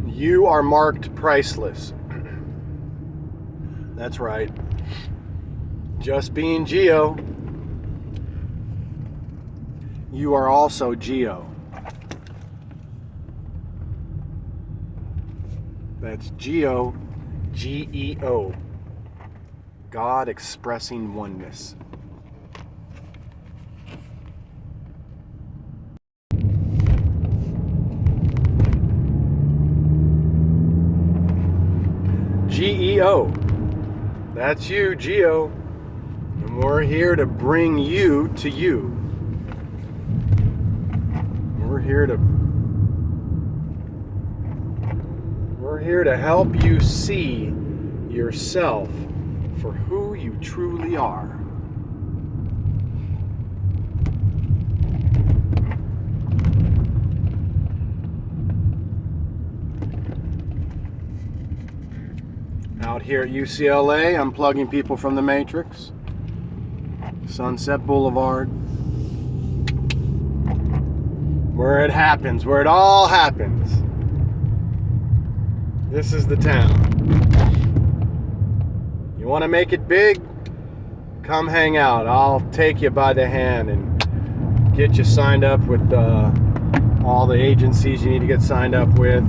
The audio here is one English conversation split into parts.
You are marked priceless. That's right. Just being GEO, you are also GEO. That's GEO, GEO. God expressing oneness. GEO. That's you, GEO. And we're here to bring you to you. We're here to help you see yourself for who you truly are. Out here at UCLA, I'm plugging people from the Matrix. Sunset Boulevard. Where it happens, where it all happens. This is the town. You want to make it big? Come hang out. I'll take you by the hand and get you signed up with all the agencies you need to get signed up with.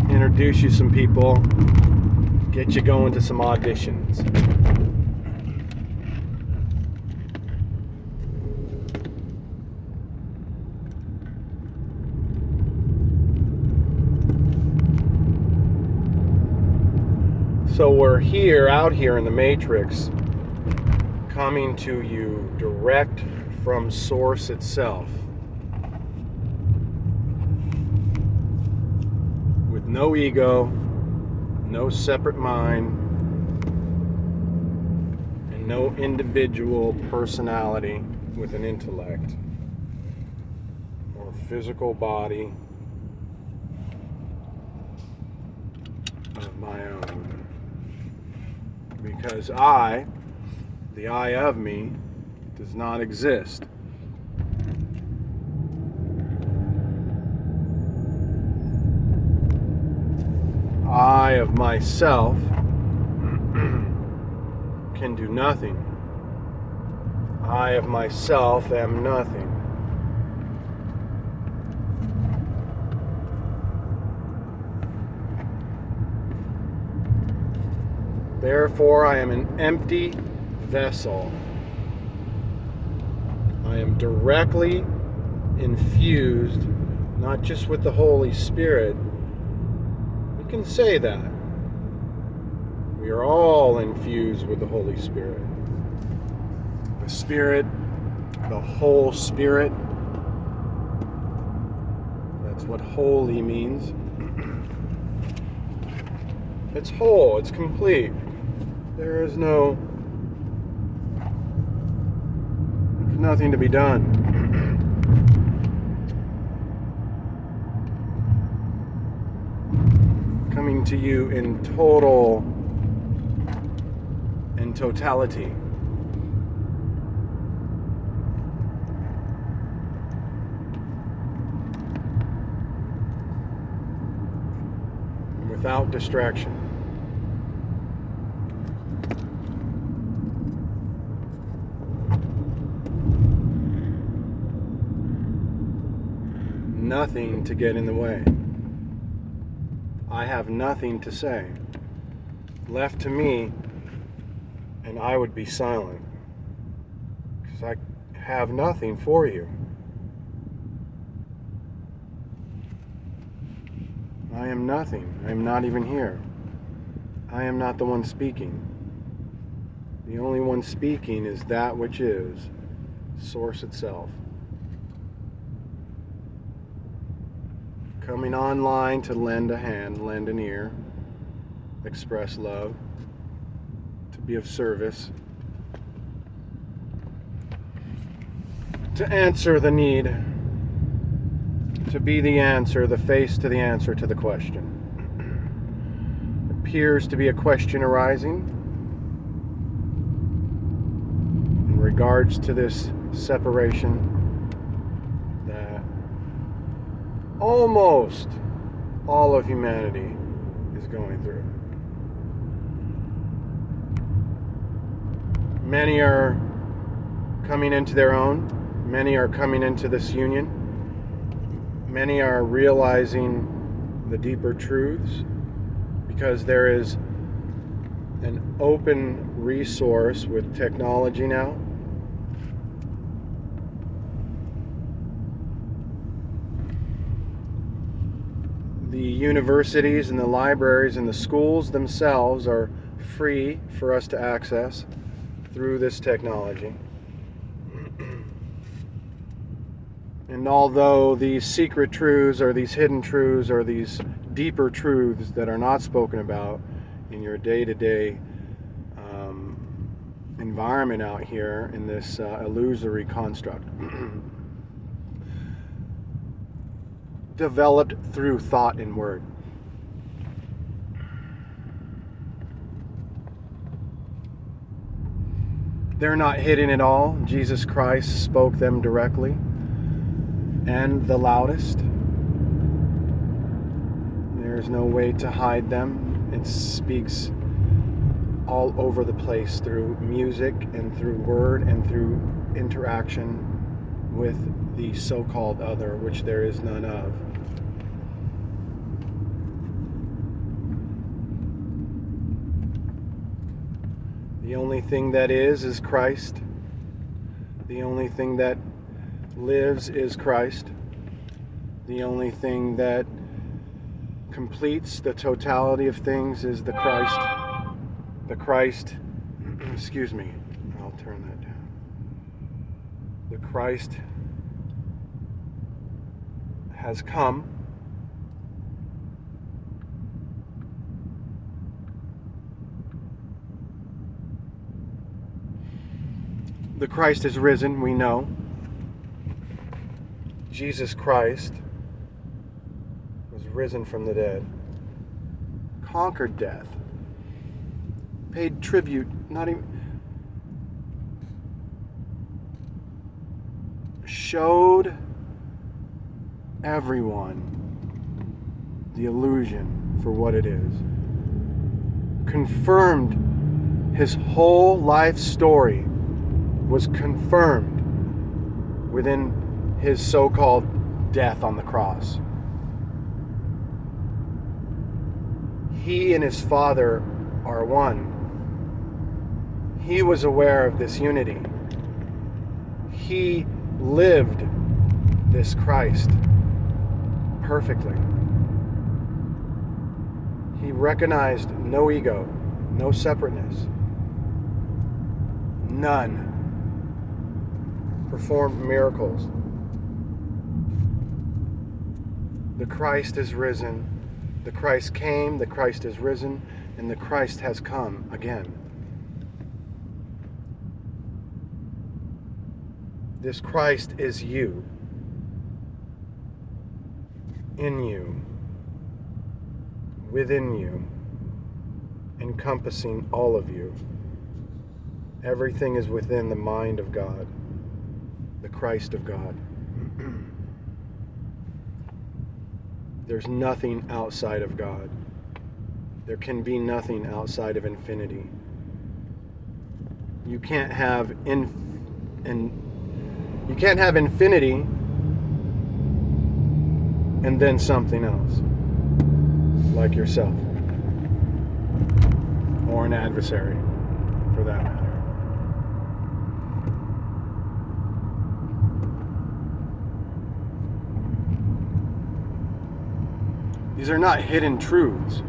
Introduce you some people. Get you going to some auditions. So we're out here in the Matrix, coming to you direct from Source itself. With no ego, no separate mind, and no individual personality with an intellect or physical body of my own. Because the I of me, does not exist. I of myself can do nothing. I of myself am nothing. Therefore, I am an empty vessel. I am directly infused, not just with the Holy Spirit. We can say that. We are all infused with the Holy Spirit. The Spirit, the whole Spirit. That's what holy means. It's whole, it's complete. There's nothing to be done. Coming to you in totality. And without distraction. Nothing to get in the way. I have nothing to say. Left to me, and I would be silent. Because I have nothing for you. I am nothing. I am not even here. I am not the one speaking. The only one speaking is that which is Source itself. Coming online to lend a hand, lend an ear, express love, to be of service, to answer the need, to be the answer, the face to the answer to the question. Appears to be a question arising in regards to this separation that almost all of humanity is going through. Many are coming into their own. Many are coming into this union. Many are realizing the deeper truths because there is an open resource with technology now. The universities and the libraries and the schools themselves are free for us to access through this technology. And although these secret truths or these hidden truths or these deeper truths that are not spoken about in your day-to-day environment out here in this illusory construct, developed through thought and word. They're not hidden at all. Jesus Christ spoke them directly and the loudest. There's no way to hide them. It speaks all over the place through music and through word and through interaction with the so-called other, which there is none of. The only thing that is Christ. The only thing that lives is Christ. The only thing that completes the totality of things is the Christ. The Christ, excuse me, I'll turn that down. The Christ has come. The Christ is risen, we know. Jesus Christ was risen from the dead, conquered death, paid tribute, not even showed everyone the illusion for what it is, confirmed his whole life story was confirmed within his so-called death on the cross. He and his Father are one. He was aware of this unity. He lived this Christ perfectly. He recognized no ego, no separateness, none. Performed miracles. The Christ is risen. The Christ came, the Christ is risen, and the Christ has come again. This Christ is you, in you, within you, encompassing all of you. Everything is within the mind of God, the Christ of God. There's nothing outside of God. There can be nothing outside of infinity. You can't have infinity and then something else, like yourself, or an adversary, for that matter. These are not hidden truths.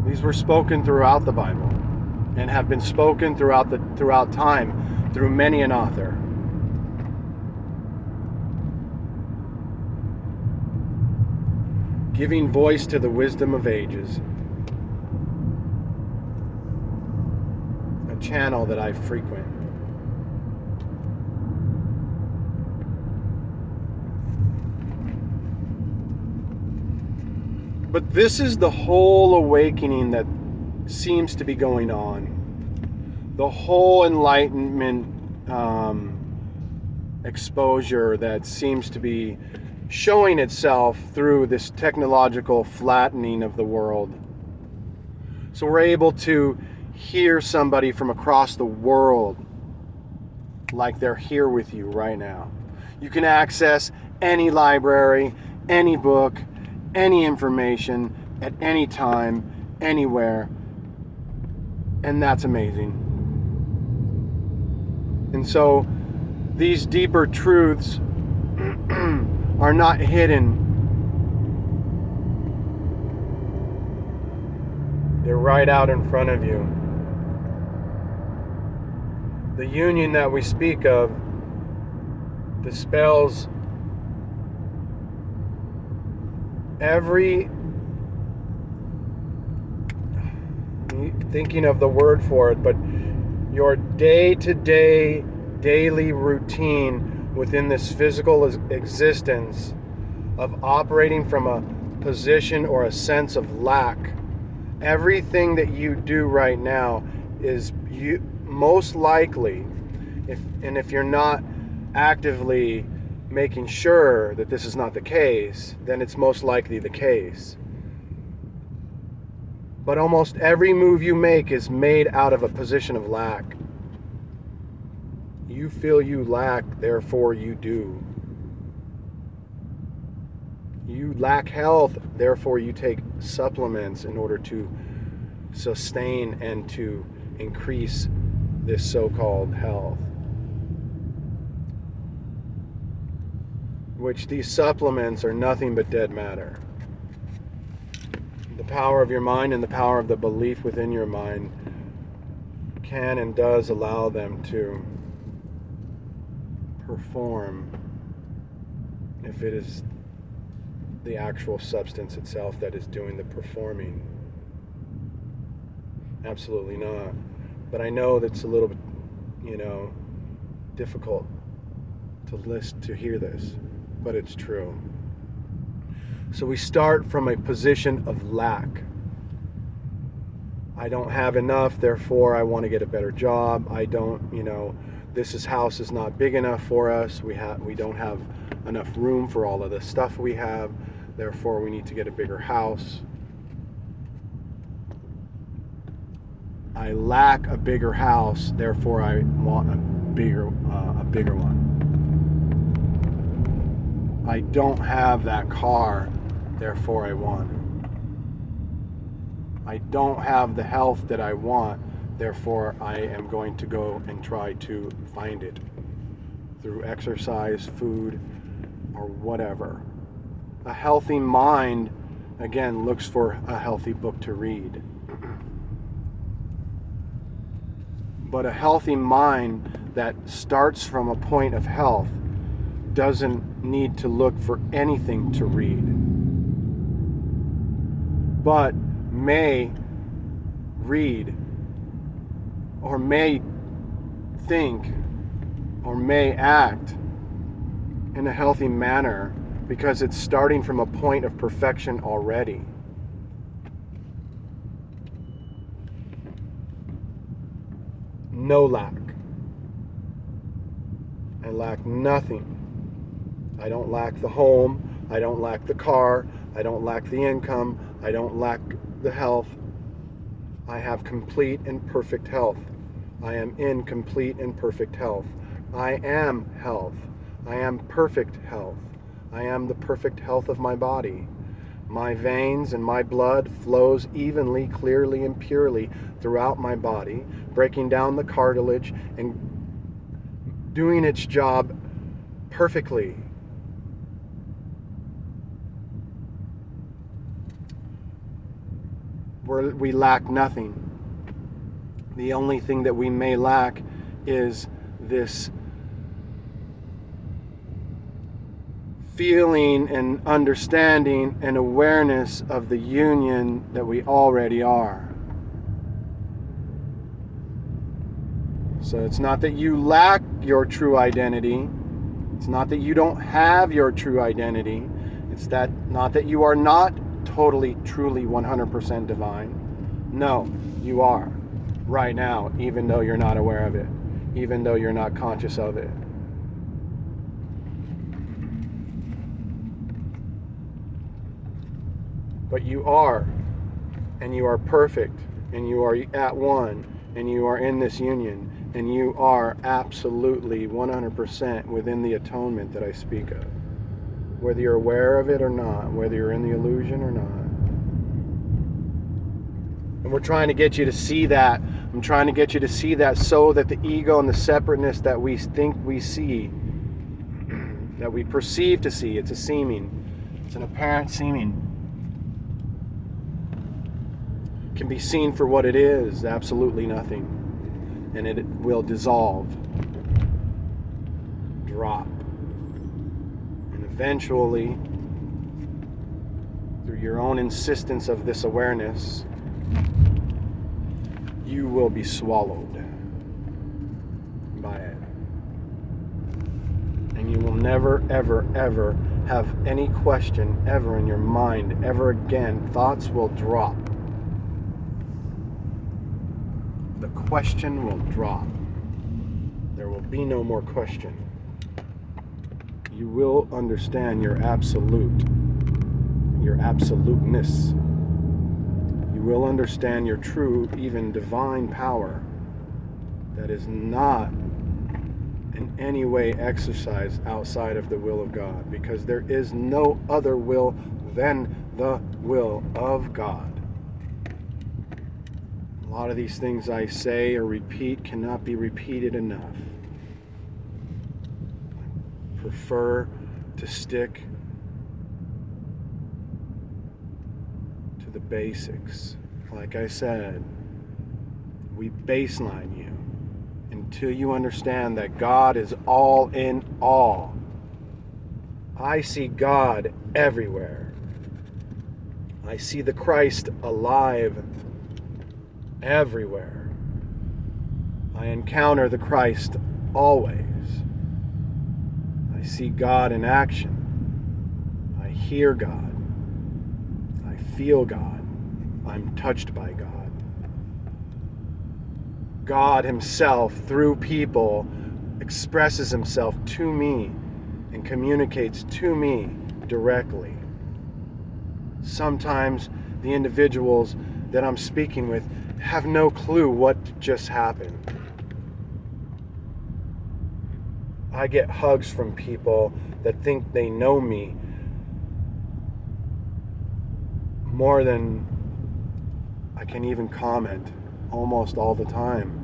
These were spoken throughout the Bible and have been spoken throughout time through many an author. Giving voice to the wisdom of ages. A channel that I frequent. But this is the whole awakening that seems to be going on. The whole enlightenment exposure that seems to be showing itself through this technological flattening of the world. So we're able to hear somebody from across the world like they're here with you right now. You can access any library, any book, any information at any time, anywhere, and that's amazing. And so these deeper truths are not hidden. They're right out in front of you. The union that we speak of dispels every, thinking of the word for it, but your day-to-day, daily routine within this physical existence of operating from a position or a sense of lack. Everything that you do right now is you most likely, if you're not actively making sure that this is not the case, then it's most likely the case. But almost every move you make is made out of a position of lack. You feel you lack, therefore you do. You lack health, therefore you take supplements in order to sustain and to increase this so-called health. Which these supplements are nothing but dead matter. The power of your mind and the power of the belief within your mind can and does allow them to perform if it is the actual substance itself that is doing the performing. Absolutely not. But I know that's a little bit, difficult to hear this, but it's true. So we start from a position of lack. I don't have enough, therefore I want to get a better job. I don't, house is not big enough for us. We don't have enough room for all of the stuff we have. Therefore, we need to get a bigger house. I lack a bigger house, therefore I want a bigger one. I don't have that car, therefore I want it. I don't have the health that I want, therefore I am going to go and try to find it through exercise, food, or whatever. A healthy mind, again, looks for a healthy book to read. But a healthy mind that starts from a point of health doesn't need to look for anything to read, but may read, or may think, or may act in a healthy manner because it's starting from a point of perfection already. No lack. I lack nothing. I don't lack the home. I don't lack the car. I don't lack the income. I don't lack the health. I have complete and perfect health. I am in complete and perfect health. I am health. I am perfect health. I am the perfect health of my body. My veins and my blood flows evenly, clearly, and purely throughout my body, breaking down the cartilage and doing its job perfectly. We lack nothing. The only thing that we may lack is this feeling and understanding and awareness of the union that we already are. So it's not that you lack your true identity. It's not that you don't have your true identity. It's that not that you are not totally, truly, 100% divine. No, you are right now, even though you're not aware of it, even though you're not conscious of it. But you are, and you are perfect, and you are at one, and you are in this union, and you are absolutely 100% within the atonement that I speak of. Whether you're aware of it or not, whether you're in the illusion or not. And we're trying to get you to see that. I'm trying to get you to see that so that the ego and the separateness that we think we see, that we perceive to see, it's a seeming, it's an apparent seeming, can be seen for what it is, absolutely nothing. And it will dissolve, drop. And eventually, through your own insistence of this awareness, you will be swallowed by it. And you will never, ever, ever have any question ever in your mind ever again. Thoughts will drop. The question will drop. There will be no more question. You will understand your absolute, your absoluteness. You will understand your true, even divine power that is not in any way exercised outside of the will of God, because there is no other will than the will of God. A lot of these things I say or repeat cannot be repeated enough. I prefer to stick to the basics. Like I said, we baseline you until you understand that God is all in all. I see God everywhere. I see the Christ alive everywhere. I encounter the Christ always. I see God in action. I hear God. I feel God. I'm touched by God. God himself, through people, expresses himself to me and communicates to me directly. Sometimes the individuals that I'm speaking with have no clue what just happened. I get hugs from people that think they know me more than I can even comment almost all the time.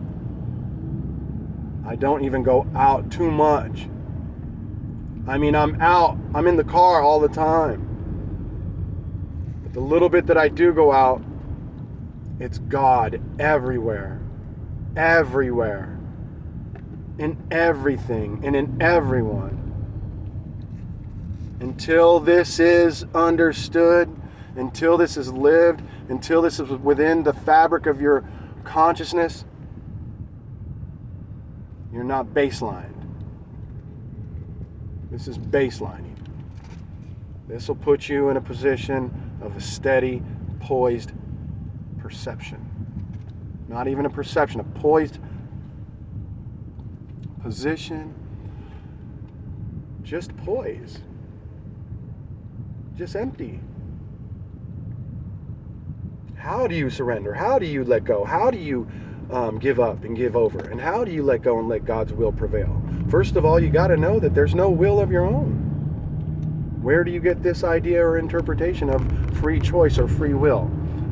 I don't even go out too much. I mean, I'm in the car all the time. But the little bit that I do go out, it's God everywhere. Everywhere. In everything and in everyone. Until this is understood, until this is lived, until this is within the fabric of your consciousness, you're not baselined. This is baselining. This will put you in a position of a steady, poised perception. Not even a perception, a poised position. Just poise. Just empty. How do you surrender? How do you let go? How do you give up and give over? And how do you let go and let God's will prevail? First of all, you got to know that there's no will of your own. Where do you get this idea or interpretation of free choice or free will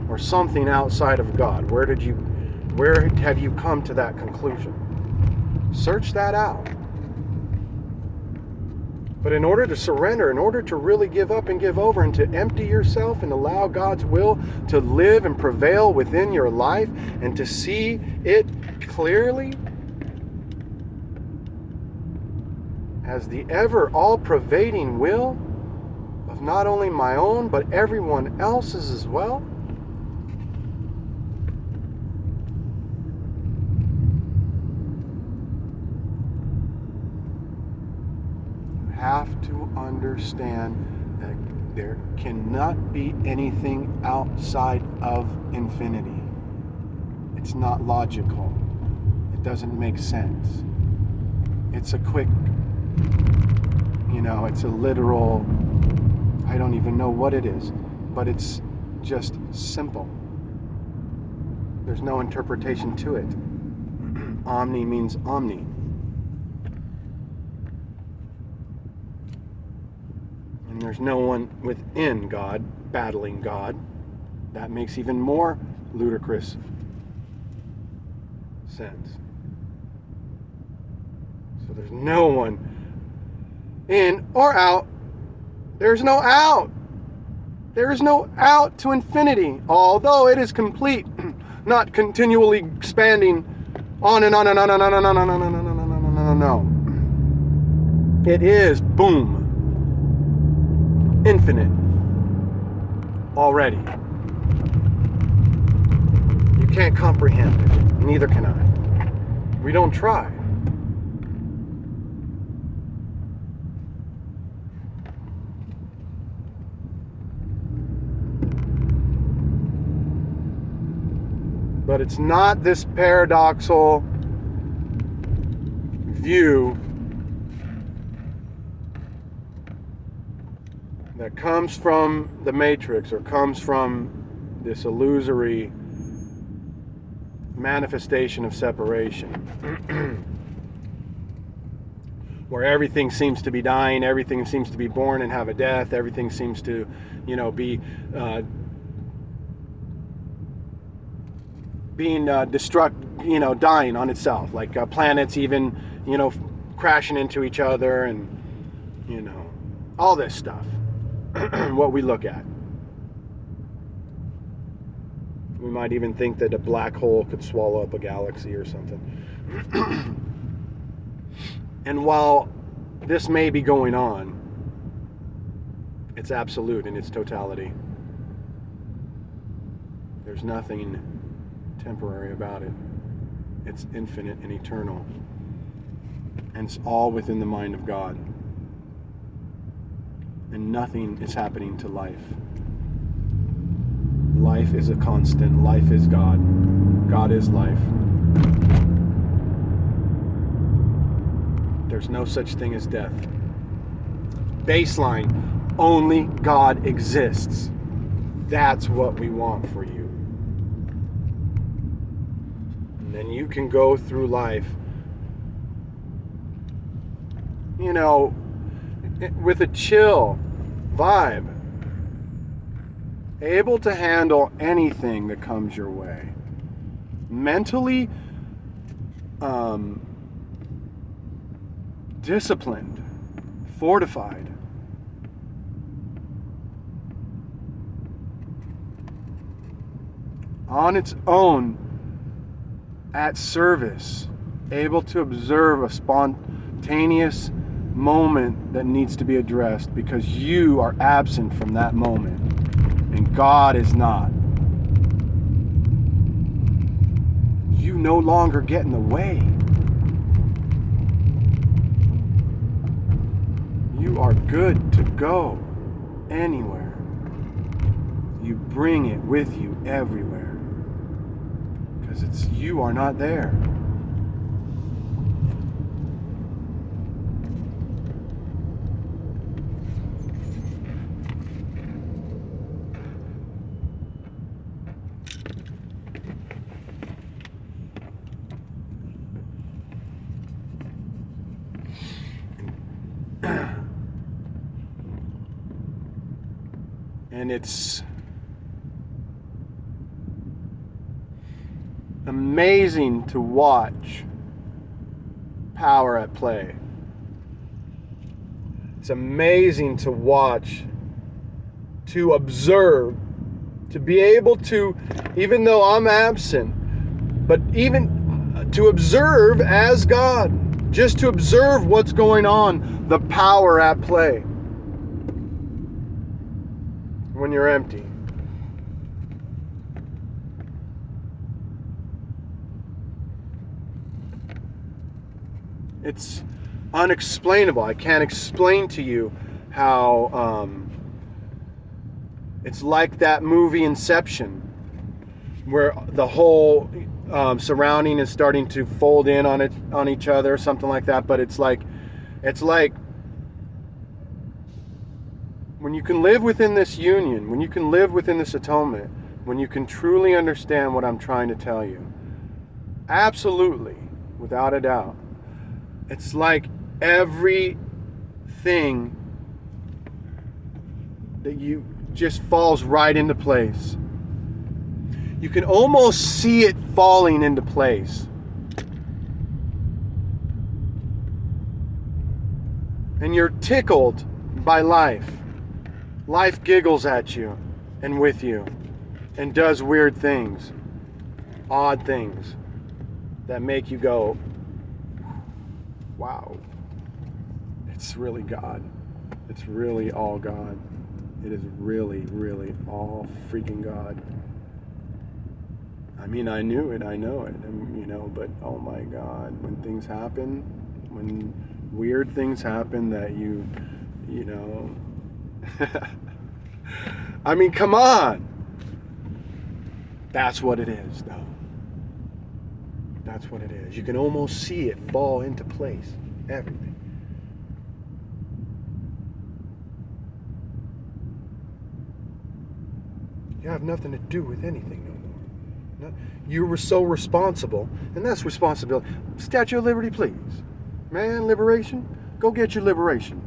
or something outside of God? Where have you come to that conclusion? Search that out. But in order to surrender, in order to really give up and give over and to empty yourself and allow God's will to live and prevail within your life and to see it clearly as the ever all-pervading will of not only my own but everyone else's as well, have to understand that there cannot be anything outside of infinity. It's not logical. It doesn't make sense. It's a quick, it's a literal, I don't even know what it is, but it's just simple. There's no interpretation to it. Omni means omni. And there's no one within God battling God. That makes even more ludicrous sense. So there's no one in or out. There's no out. There is no out to infinity, although it is complete, not continually expanding on and on and on and on and on and on and on and on and on and on. It is, boom, infinite already. You can't comprehend it, neither can I. We don't try. But it's not this paradoxical view that comes from the Matrix or comes from this illusory manifestation of separation, where everything seems to be dying, everything seems to be born and have a death, everything seems to, be being dying on itself, like planets even, crashing into each other, and all this stuff. What we look at. We might even think that a black hole could swallow up a galaxy or something. And while this may be going on, it's absolute in its totality. There's nothing temporary about it. It's infinite and eternal. And it's all within the mind of God. And nothing is happening to life. Life is a constant. Life is God. God is life. There's no such thing as death. Baseline, only God exists. That's what we want for you. And then you can go through life, with a chill vibe, able to handle anything that comes your way, mentally disciplined, fortified, on its own, at service, able to observe a spontaneous moment that needs to be addressed because you are absent from that moment and God is not. You no longer get in the way. You are good to go anywhere. You bring it with you everywhere because you are not there. And it's amazing to watch power at play. It's amazing to watch, to observe, to be able to, even though I'm absent, but even to observe as God, just to observe what's going on, the power at play. When you're empty. It's unexplainable. I can't explain to you how it's like that movie Inception, where the whole surrounding is starting to fold in on each other, something like that. But it's like When you can live within this union, when you can live within this atonement, when you can truly understand what I'm trying to tell you, absolutely, without a doubt, it's like everything that you just falls right into place. You can almost see it falling into place. And you're tickled by life. Life giggles at you and with you and does weird things, odd things that make you go, wow, it's really God. It's really all God. It is really, really all freaking God. I mean, I knew it, I know it, and, but oh my God, when things happen, when weird things happen that you know, I mean, come on. That's what it is, though. That's what it is. You can almost see it fall into place. Everything. You have nothing to do with anything no more. You were so responsible, and that's responsibility. Statue of Liberty, please. Man, liberation. Go get your liberation.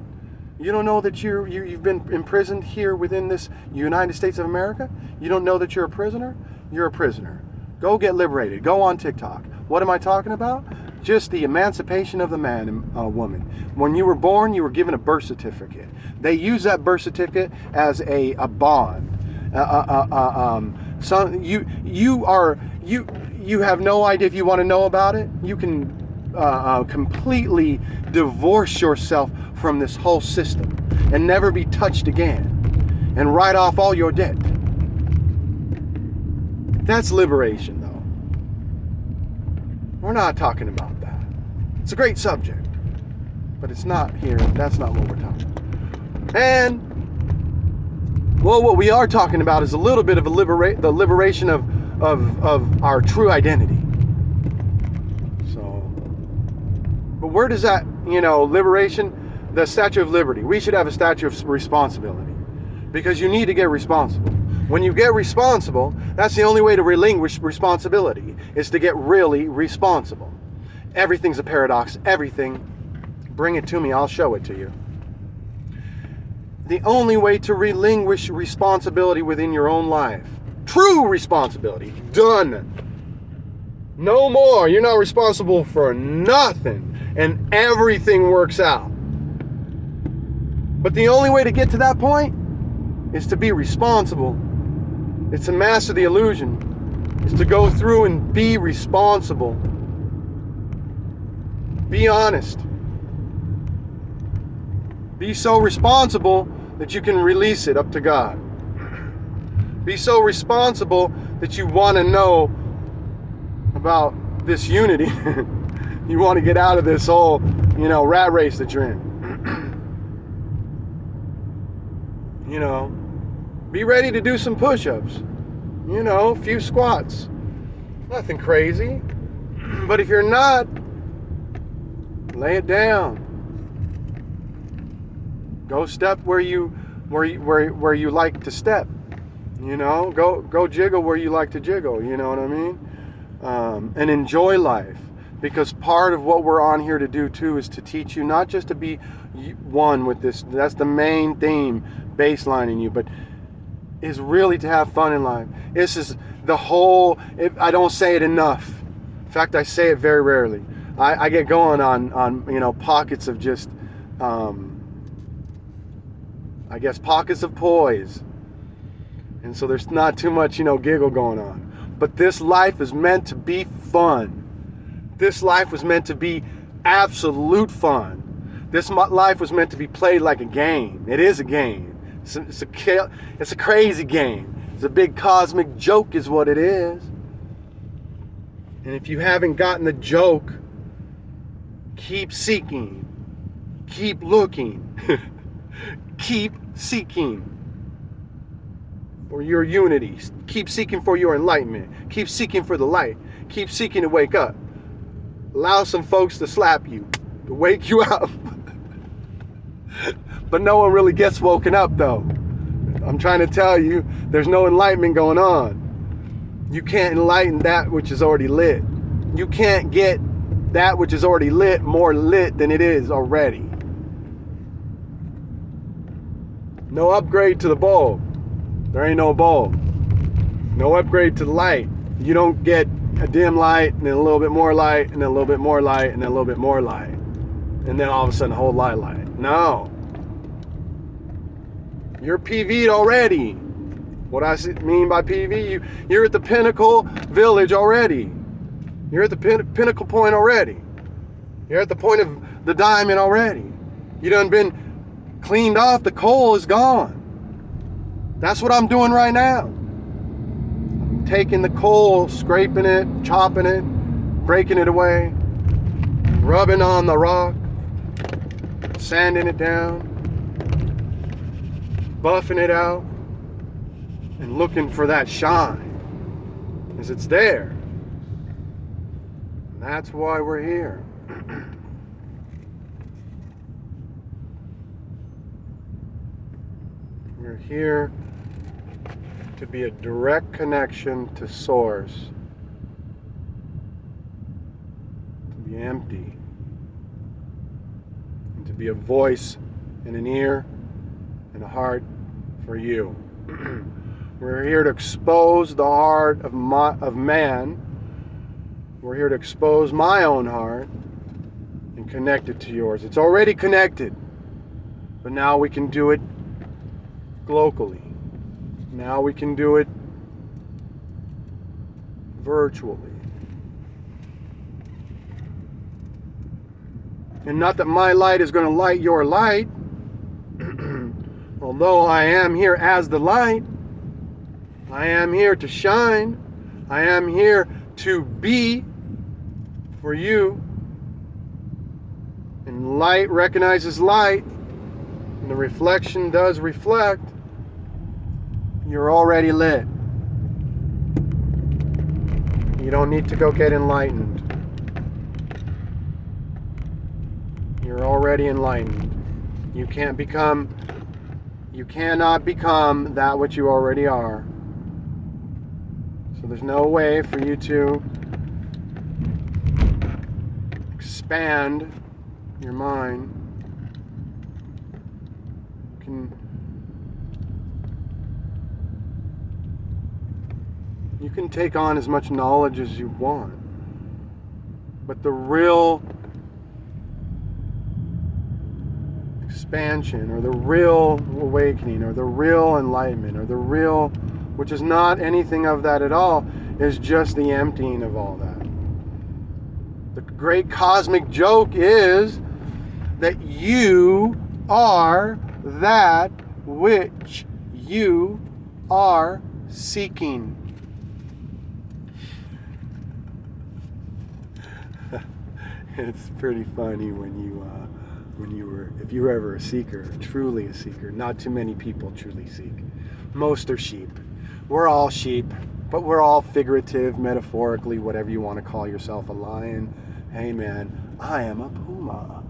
You don't know that you've been imprisoned here within this United States of America? You don't know that you're a prisoner? You're a prisoner. Go get liberated. Go on TikTok. What am I talking about? Just the emancipation of the man and woman. When you were born, you were given a birth certificate. They use that birth certificate as a bond. So you have no idea. If you want to know about it, you can completely divorce yourself from this whole system and never be touched again and write off all your debt. That's liberation, though. We're not talking about that. It's a great subject, but it's not here. That's not what we're talking about. And well, what we are talking about is a little bit of the liberation of our true identity. So, but where does that, liberation, the Statue of Liberty, we should have a statue of responsibility, because you need to get responsible. When you get responsible, that's the only way to relinquish responsibility, is to get really responsible. Everything's a paradox. Everything. Bring it to me. I'll show it to you. The only way to relinquish responsibility within your own life, true responsibility, done. No more. You're not responsible for nothing, and everything works out. But the only way to get to that point is to be responsible. It's to master the illusion. It's to go through and be responsible. Be honest. Be so responsible that you can release it up to God. Be so responsible that you want to know about this unity. You want to get out of this whole, rat race that you're in. Be ready to do some push-ups. A few squats. Nothing crazy. But if you're not, lay it down. Go step where you like to step. Go jiggle where you like to jiggle. You know what I mean? And enjoy life. Because part of what we're on here to do too is to teach you not just to be one with this. That's the main theme, baselining you, but is really to have fun in life. This is the whole. I don't say it enough. In fact, I say it very rarely. I get going on pockets of just. I guess pockets of poise. And so there's not too much, giggle going on. But this life is meant to be fun. This life was meant to be absolute fun. This life was meant to be played like a game. It is a game. It's a crazy game. It's a big cosmic joke is what it is. And if you haven't gotten the joke, keep seeking. Keep looking. Keep seeking for your unity. Keep seeking for your enlightenment. Keep seeking for the light. Keep seeking to wake up. Allow some folks to slap you, to wake you up. But no one really gets woken up though. I'm trying to tell you, there's no enlightenment going on. You can't enlighten that which is already lit. You can't get that which is already lit more lit than it is already. No upgrade to the bulb. There ain't no bulb. No upgrade to the light. You don't get a dim light and then a little bit more light and then a little bit more light and then a little bit more light. And then all of a sudden a whole light. No. You're PV'd already. What I mean by PV, you're at the pinnacle village already. You're at the pinnacle point already. You're at the point of the diamond already. You done been cleaned off. The coal is gone. That's what I'm doing right now. I'm taking the coal, scraping it, chopping it, breaking it away, rubbing on the rock, sanding it down, buffing it out, and looking for that shine, because it's there. And that's why we're here. We're here to be a direct connection to Source, to be empty, and to be a voice and an ear and a heart for you. We're here to expose the heart of man. We're here to expose my own heart and connect it to yours. It's already connected, but now we can do it locally. Now we can do it virtually. And not that my light is going to light your light. Although I am here as the light, I am here to shine. I am here to be for you. And light recognizes light, and the reflection does reflect. You're already lit. You don't need to go get enlightened. You're already enlightened. You cannot become that which you already are. So there's no way for you to expand your mind. You can take on as much knowledge as you want. But the real expansion, or the real awakening, or the real enlightenment, or the real, which is not anything of that at all, is just the emptying of all that. The great cosmic joke is that you are that which you are seeking. It's pretty funny if you're ever a seeker, truly a seeker. Not too many people truly seek. Most are sheep. We're all sheep, but we're all figurative, metaphorically, whatever you want to call yourself, a lion. Hey man, I am a puma.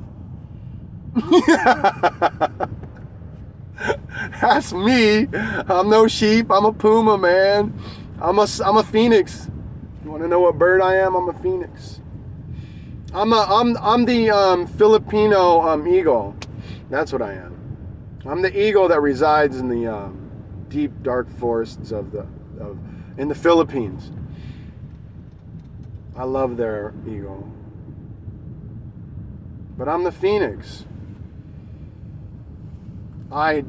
That's me. I'm no sheep. I'm a puma, man. I'm a phoenix. You want to know what bird I am? I'm a phoenix. I'm the Filipino eagle. That's what I am. I'm the eagle that resides in the deep dark forests in the Philippines. I love their eagle. But I'm the phoenix. I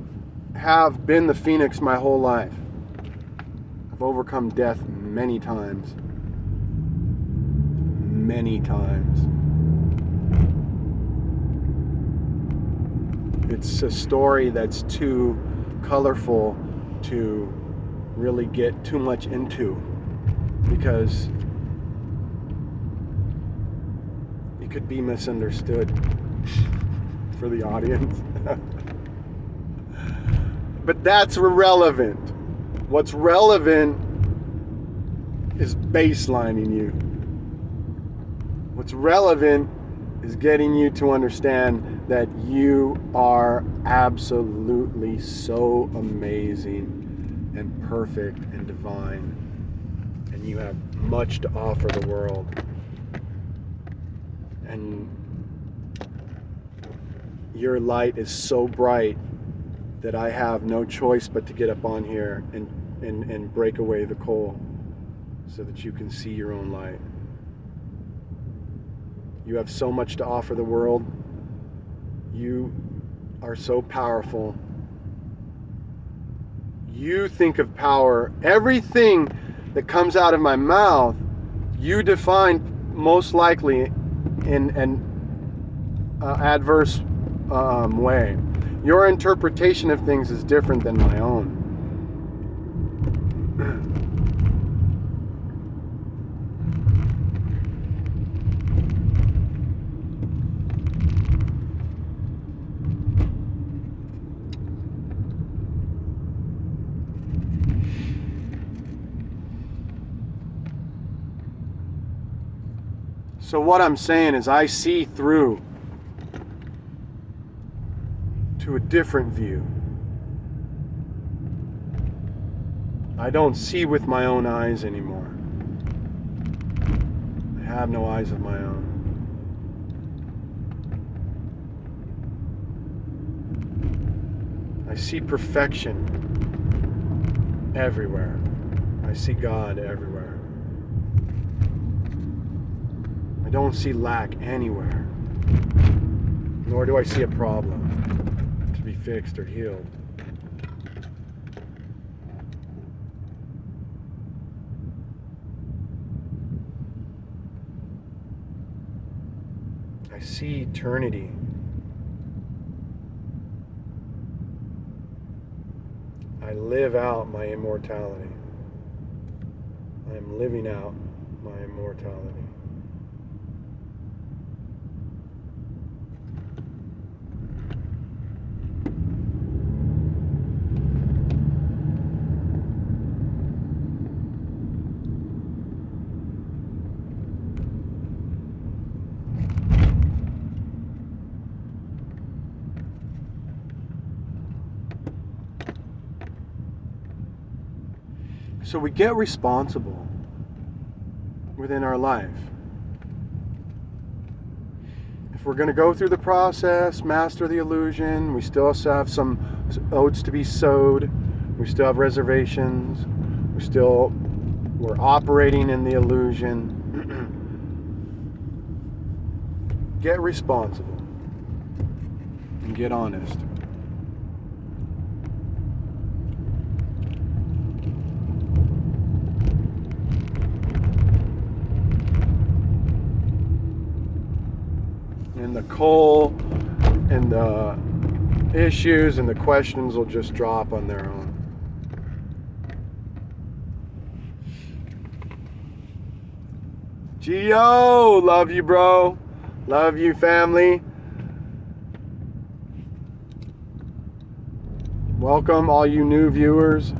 have been the phoenix my whole life. I've overcome death many times. Many times. It's a story that's too colorful to really get too much into, because it could be misunderstood for the audience. But that's irrelevant. What's relevant is baselining you. What's relevant is getting you to understand that you are absolutely so amazing and perfect and divine, and you have much to offer the world. And your light is so bright that I have no choice but to get up on here and break away the coal so that you can see your own light. You have so much to offer the world. You are so powerful. You think of power. Everything that comes out of my mouth, you define most likely in an adverse way. Your interpretation of things is different than my own. So what I'm saying is I see through to a different view. I don't see with my own eyes anymore. I have no eyes of my own. I see perfection everywhere. I see God everywhere. I don't see lack anywhere. Nor do I see a problem to be fixed or healed. I see eternity. I live out my immortality. I am living out my immortality. So we get responsible within our life. If we're going to go through the process, master the illusion, we still have some oats to be sowed. We still have reservations. We're operating in the illusion. Get responsible and get honest. And the coal and the issues and the questions will just drop on their own. GEO, love you, bro. Love you, family. Welcome, all you new viewers.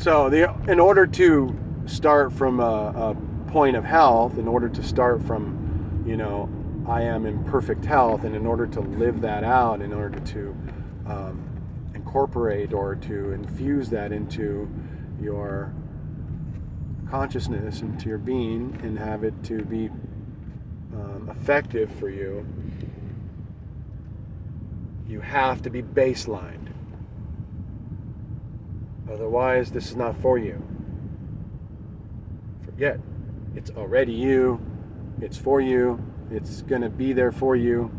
So in order to start from a point of health, in order to start from, I am in perfect health, and in order to live that out, in order to incorporate or to infuse that into your consciousness, into your being, and have it to be effective for you, you have to be baselined. Otherwise, this is not for you. Forget. It's already you. It's for you. It's going to be there for you.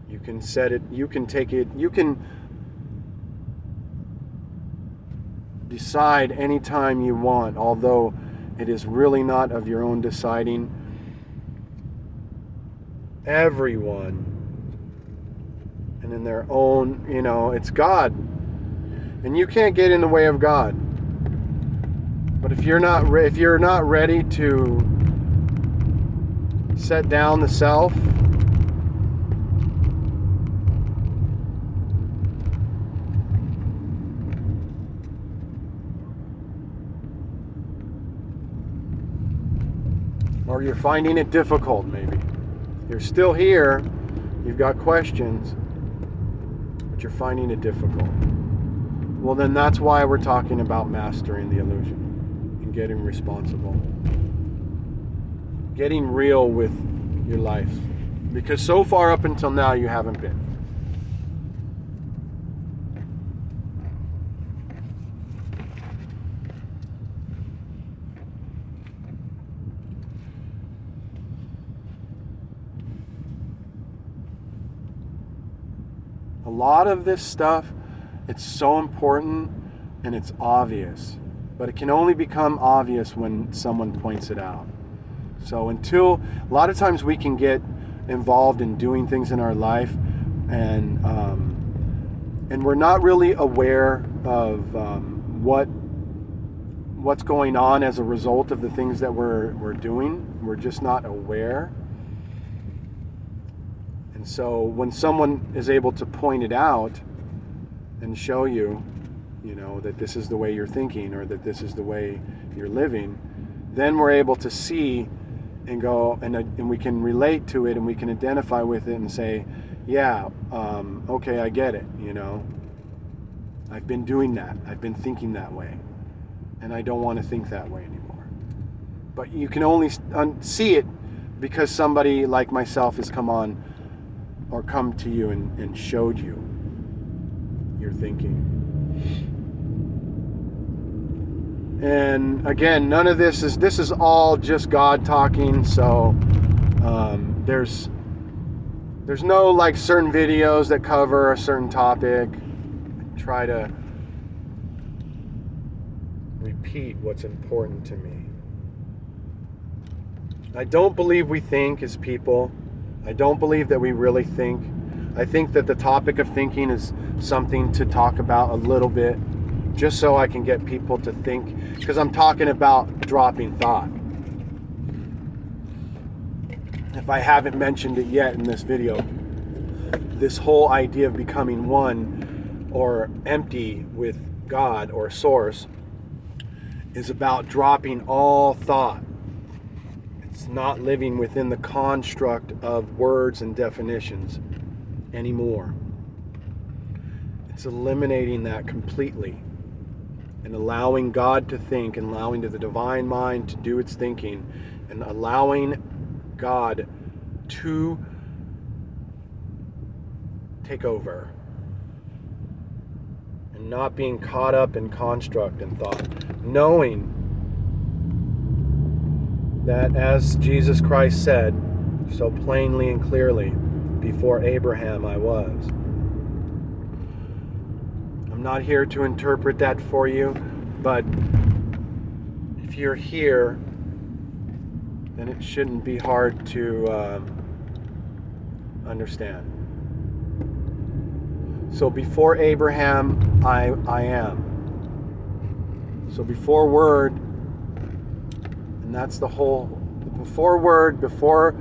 You can set it. You can take it. You can decide anytime you want, although it is really not of your own deciding. everyone, and in their own, it's God. And you can't get in the way of God. But if you're not ready to set down the self, or you're finding it difficult, maybe. You're still here, you've got questions, but you're finding it difficult. Well, then that's why we're talking about mastering the illusion and getting responsible. Getting real with your life. Because so far up until now, you haven't been. A lot of this stuff, it's so important and it's obvious, but it can only become obvious when someone points it out. So a lot of times we can get involved in doing things in our life and we're not really aware of what's going on as a result of the things that we're doing. We're just not aware. And so when someone is able to point it out and show you, that this is the way you're thinking or that this is the way you're living, then we're able to see and go and we can relate to it and we can identify with it and say, yeah, okay, I get it, I've been doing that. I've been thinking that way. And I don't want to think that way anymore. But you can only see it because somebody like myself has come on or come to you and showed you your thinking. And again, none of this is all just God talking. So there's no like certain videos that cover a certain topic. I try to repeat what's important to me. I don't believe we think as people. I don't believe that we really think. I think that the topic of thinking is something to talk about a little bit, just so I can get people to think, because I'm talking about dropping thought. If I haven't mentioned it yet in this video, this whole idea of becoming one or empty with God or Source is about dropping all thought. It's not living within the construct of words and definitions anymore. It's eliminating that completely and allowing God to think and allowing the divine mind to do its thinking and allowing God to take over and not being caught up in construct and thought, knowing that as Jesus Christ said so plainly and clearly, before Abraham I was. I'm not here to interpret that for you, but if you're here, then it shouldn't be hard to understand. So before Abraham, I am. So before word, and that's the whole, before word, before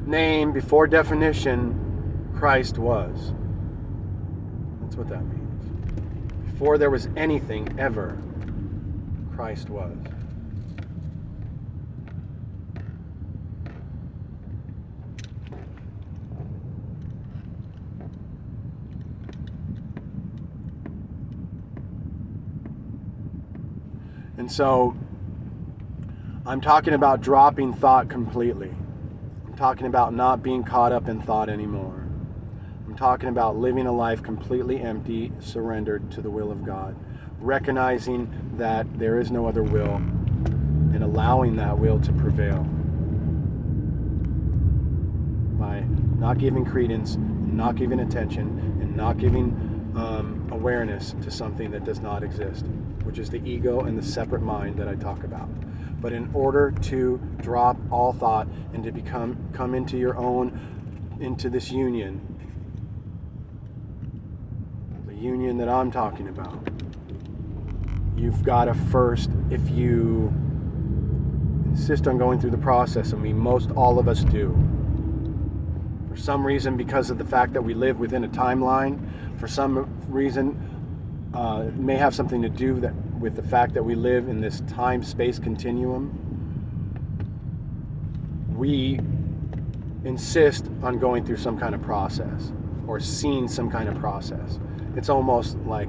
name, before definition, Christ was. That's what that means. Before there was anything ever, Christ was. And so I'm talking about dropping thought completely. I'm talking about not being caught up in thought anymore. I'm talking about living a life completely empty, surrendered to the will of God, recognizing that there is no other will and allowing that will to prevail by not giving credence, not giving attention, and not giving awareness to something that does not exist, which is the ego and the separate mind that I talk about. But in order to drop all thought and to come into your own into this union, the union that I'm talking about, you've got to first, if you insist on going through the process, and most all of us do, for some reason, because of the fact that we live within a timeline, for some reason, it may have something to do with the fact that we live in this time-space continuum, we insist on going through some kind of process or seeing some kind of process. It's almost like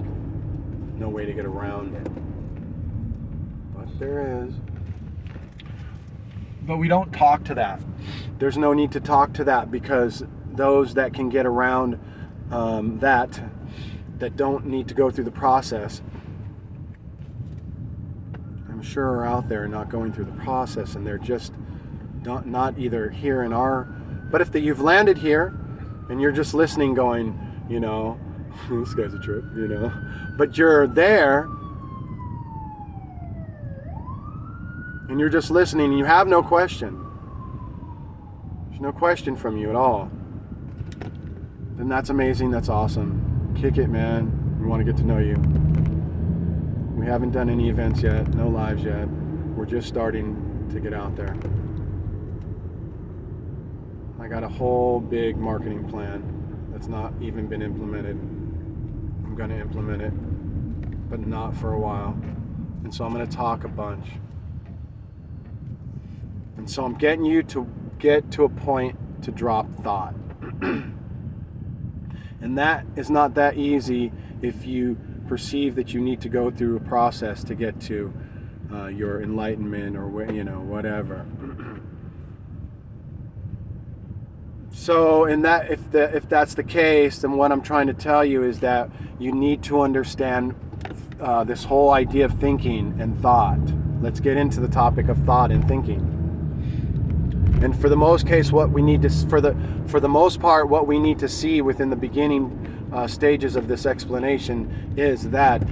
no way to get around it. But there is. But we don't talk to that. There's no need to talk to that, because those that can get around that don't need to go through the process, I'm sure are out there not going through the process, and they're just not either here in our, but if you've landed here and you're just listening going, you know, this guy's a trip, you know, but you're there and you're just listening and you have no question, there's no question from you at all, then that's amazing, that's awesome. Kick it, man. We want to get to know you. We haven't done any events yet, no lives yet. We're just starting to get out there. I got a whole big marketing plan that's not even been implemented. I'm going to implement it, but not for a while. And so I'm going to talk a bunch. And so I'm getting you to get to a point to drop thought. And that is not that easy if you perceive that you need to go through a process to get to your enlightenment or whatever. So if that's the case, then what I'm trying to tell you is that you need to understand this whole idea of thinking and thought. Let's get into the topic of thought and thinking. And for the most case, what we need to, for the most part, what we need to see within the beginning stages of this explanation is that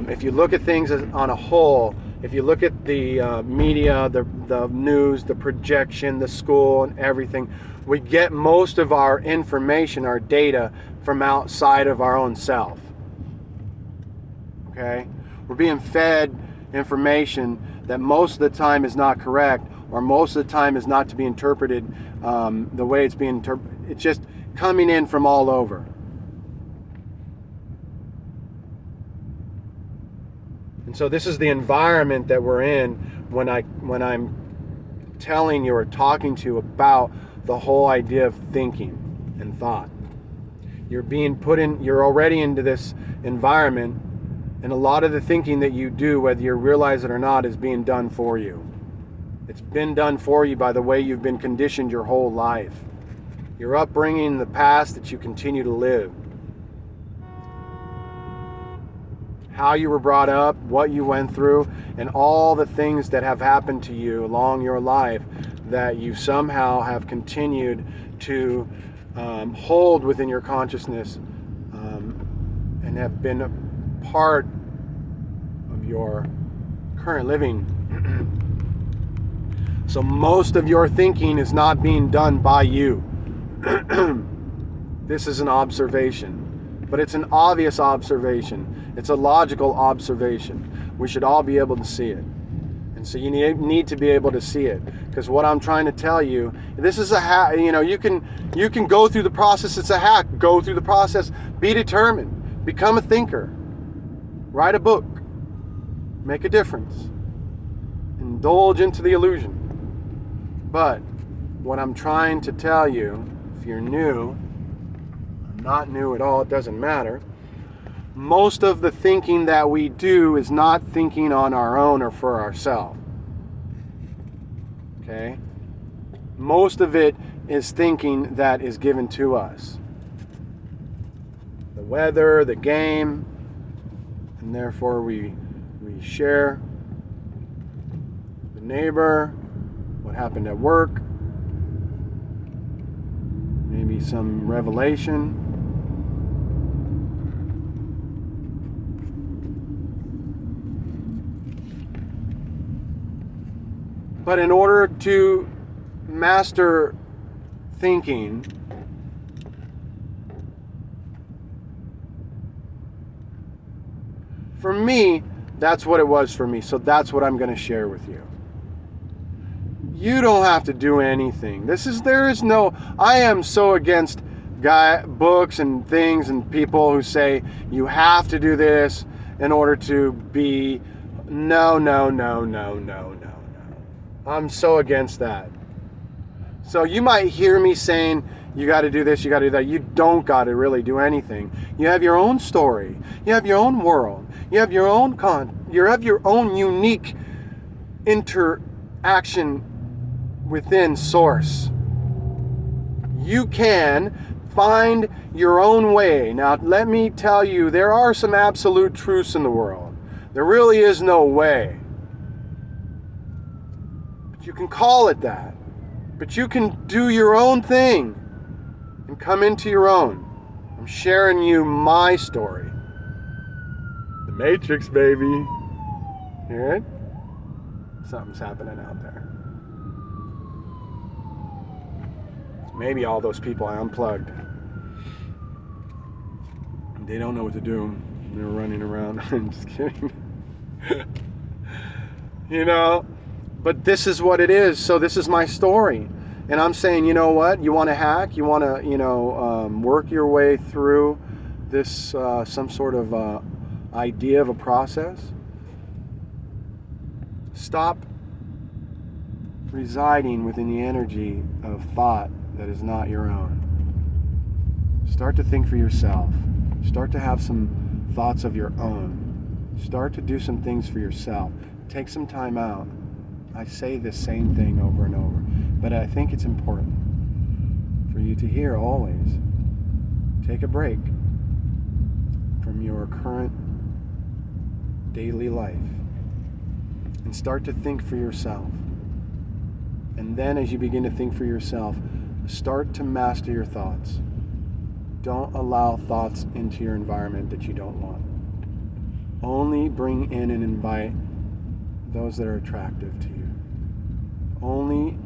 if you look at things on a whole, if you look at the media, the news, the projection, the school, and everything, we get most of our information, our data, from outside of our own self. Okay? We're being fed information that most of the time is not correct, or most of the time is not to be interpreted the way it's being interpreted. It's just coming in from all over. And so this is the environment that we're in when I'm telling you or talking to you about the whole idea of thinking and thought. You're already into this environment, and a lot of the thinking that you do, whether you realize it or not, is being done for you. It's been done for you by the way you've been conditioned your whole life. Your upbringing, the past that you continue to live. How you were brought up, what you went through, and all the things that have happened to you along your life that you somehow have continued to hold within your consciousness and have been a part of your current living. So most of your thinking is not being done by you. This is an observation, but it's an obvious observation. It's a logical observation. We should all be able to see it. And so you need to be able to see it, because what I'm trying to tell you, this is a hack. You can go through the process. It's a hack. Go through the process. Be determined. Become a thinker. Write a book. Make a difference. Indulge into the illusion. But what I'm trying to tell you, if you're new, not new at all, it doesn't matter. Most of the thinking that we do is not thinking on our own or for ourselves. Okay? Most of it is thinking that is given to us. The weather, the game, and therefore we share. The neighbor, what happened at work, maybe some revelation. But in order to master thinking for me, that's what it was for me. So that's what I'm going to share with you. You don't have to do anything. I am so against books and things and people who say you have to do this in order to be. No. I'm so against that. So you might hear me saying, you got to do this, you got to do that. You don't got to really do anything. You have your own story. You have your own world. You have your own unique interaction within Source. You can find your own way. Now, let me tell you, there are some absolute truths in the world. There really is no way. But you can call it that. But you can do your own thing and come into your own. I'm sharing you my story. The Matrix, baby. Hear it? Something's happening out there. Maybe all those people I unplugged. They don't know what to do. They're running around. I'm just kidding. But this is what it is. So this is my story. And I'm saying, you know what? You want to hack? You want to, work your way through this, some sort of idea of a process? Stop residing within the energy of thought that is not your own. Start to think for yourself. Start to have some thoughts of your own. Start to do some things for yourself. Take some time out. I say the same thing over and over, but I think it's important for you to hear always. Take a break from your current daily life and start to think for yourself. And then as you begin to think for yourself, start to master your thoughts. Don't allow thoughts into your environment that you don't want. Only bring in and invite those that are attractive to you. Only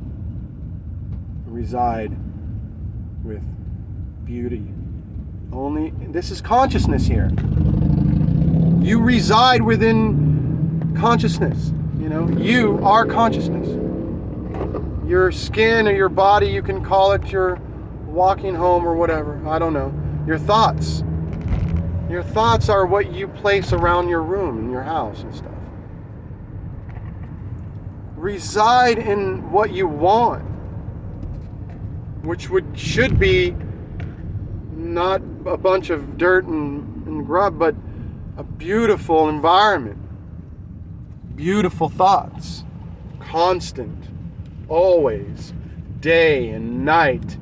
reside with beauty. This is consciousness here. You reside within consciousness. You are consciousness. Your skin or your body, you can call it your walking home or whatever. I don't know. Your thoughts. Your thoughts are what you place around your room and your house and stuff. Reside in what you want, which should be not a bunch of dirt and grub, but a beautiful environment, beautiful thoughts, constant, always, day and night,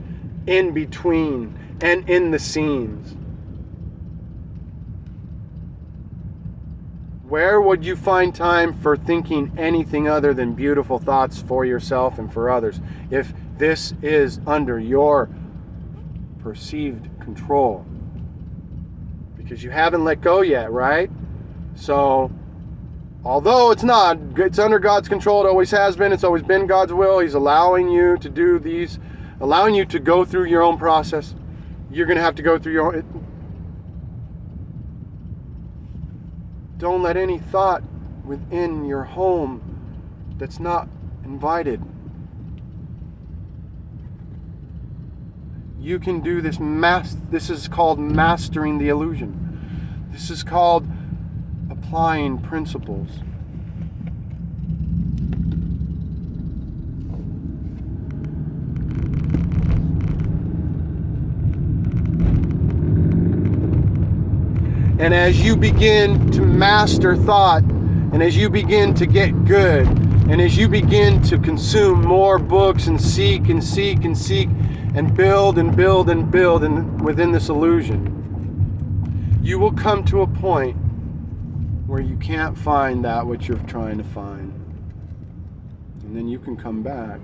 in between and in the scenes. Where would you find time for thinking anything other than beautiful thoughts for yourself and for others if this is under your perceived control? Because you haven't let go yet, right? So, although it's under God's control, it always has been, it's always been God's will. He's allowing you to do these, allowing you to go through your own process. You're going to have to go through your own. Don't let any thought within your home that's not invited. You can do this. This is called mastering the illusion. This is called applying principles. And as you begin to master thought, and as you begin to get good, and as you begin to consume more books and seek and seek and seek and build and build and build within this illusion, you will come to a point where you can't find that which you're trying to find. And then you can come back.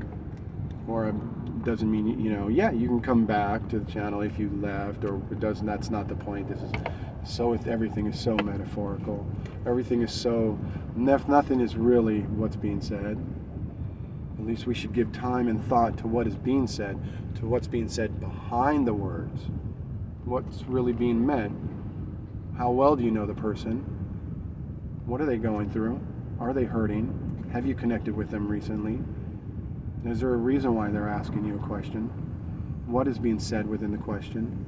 Or it doesn't mean, you can come back to the channel if you left, or it doesn't, that's not the point. Everything is so metaphorical. Everything is so, nothing is really what's being said. At least we should give time and thought to what is being said, to what's being said behind the words. What's really being meant? How well do you know the person? What are they going through? Are they hurting? Have you connected with them recently? Is there a reason why they're asking you a question? What is being said within the question?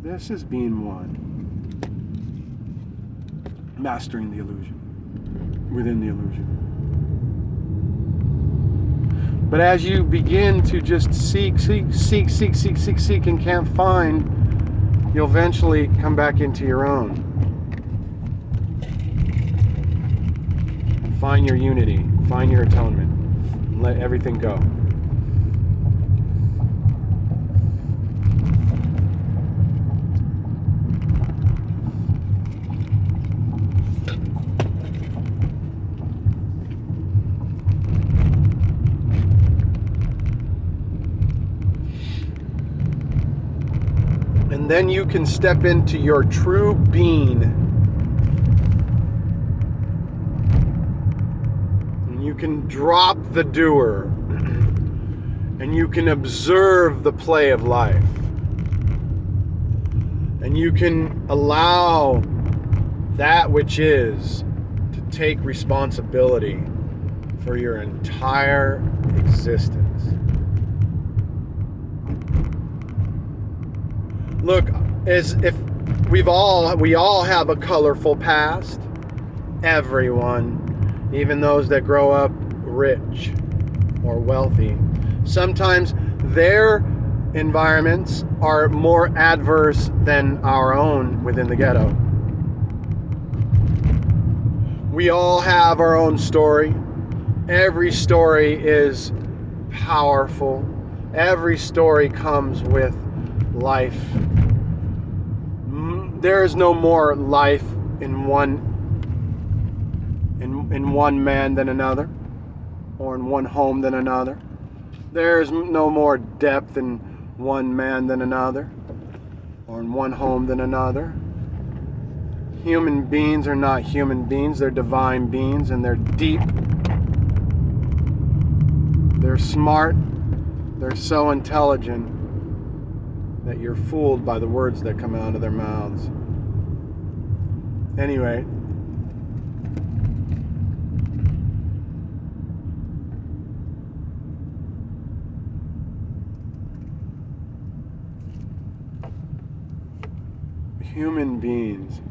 This is being one. Mastering the illusion. Within the illusion. But as you begin to just seek and can't find, you'll eventually come back into your own. Find your unity. Find your atonement. Let everything go. And then you can step into your true being. And you can drop the doer. And you can observe the play of life. And you can allow that which is to take responsibility for your entire existence. Look, as if we all have a colorful past. Everyone, even those that grow up rich or wealthy. Sometimes their environments are more adverse than our own within the ghetto. We all have our own story. Every story is powerful. Every story comes with life. There is no more life in one man than another, or in one home than another. There is no more depth in one man than another, or in one home than another. Human beings are not human beings, they're divine beings, and they're deep. They're smart. They're so intelligent that you're fooled by the words that come out of their mouths. Anyway, human beings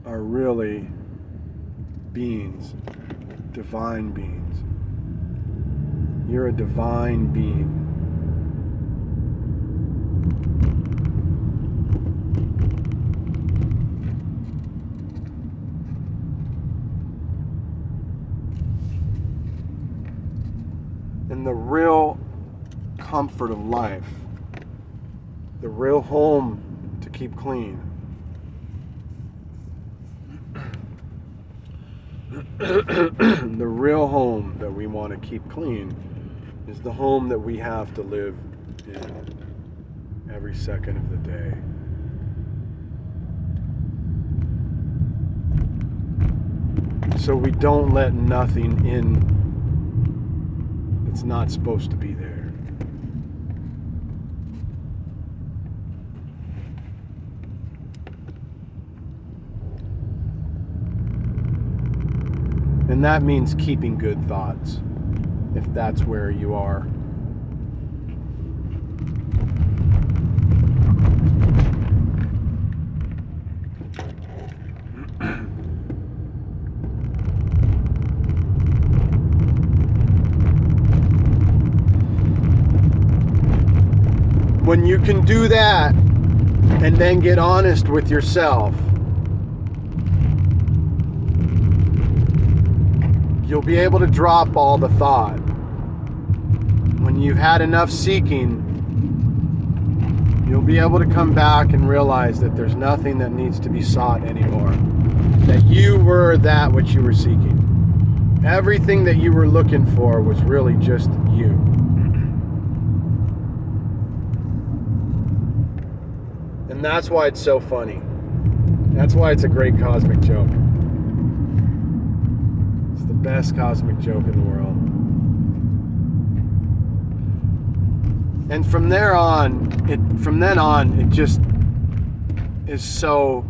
are really beings, divine beings. You're a divine being. And the real comfort of life, the real home to keep clean, the real home that we want to keep clean is the home that we have to live in every second of the day. So we don't let nothing in that's not supposed to be there. And that means keeping good thoughts, if that's where you are. When you can do that and then get honest with yourself, you'll be able to drop all the thought. When you've had enough seeking, you'll be able to come back and realize that there's nothing that needs to be sought anymore. That you were that which you were seeking. Everything that you were looking for was really just you. And that's why it's so funny. That's why it's a great cosmic joke. It's the best cosmic joke in the world. And from then on, it just is so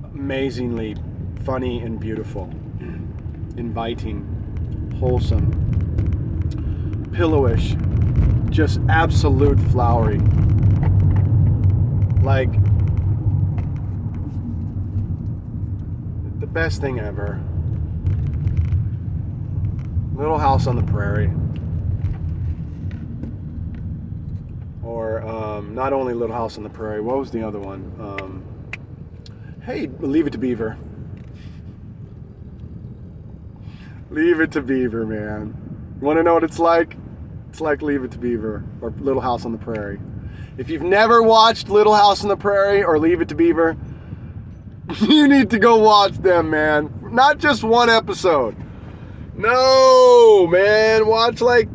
amazingly funny and beautiful, inviting, wholesome, pillowish, just absolute flowery. Like the best thing ever. Little House on the Prairie. Or not only Little House on the Prairie, what was the other one? Hey, Leave It to Beaver. Leave It to Beaver, man. You want to know what it's like? It's like Leave It to Beaver or Little House on the Prairie. If you've never watched Little House on the Prairie or Leave It to Beaver, you need to go watch them, man. Not just one episode. No, man. Watch like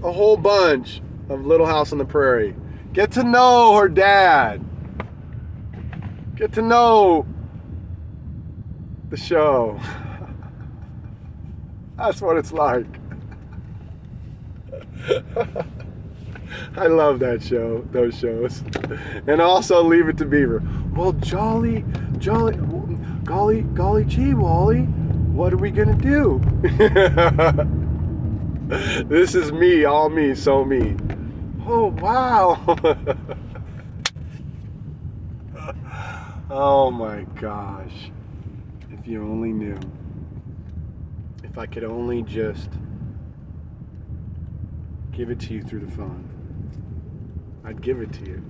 a whole bunch of Little House on the Prairie. Get to know her dad. Get to know the show. That's what it's like. I love that show, those shows. And also Leave It to Beaver. Well, golly gee, Wally, what are we gonna do? This is me, all me, so me. Oh, wow. Oh my gosh. If you only knew. If I could only just give it to you through the phone, I'd give it to you.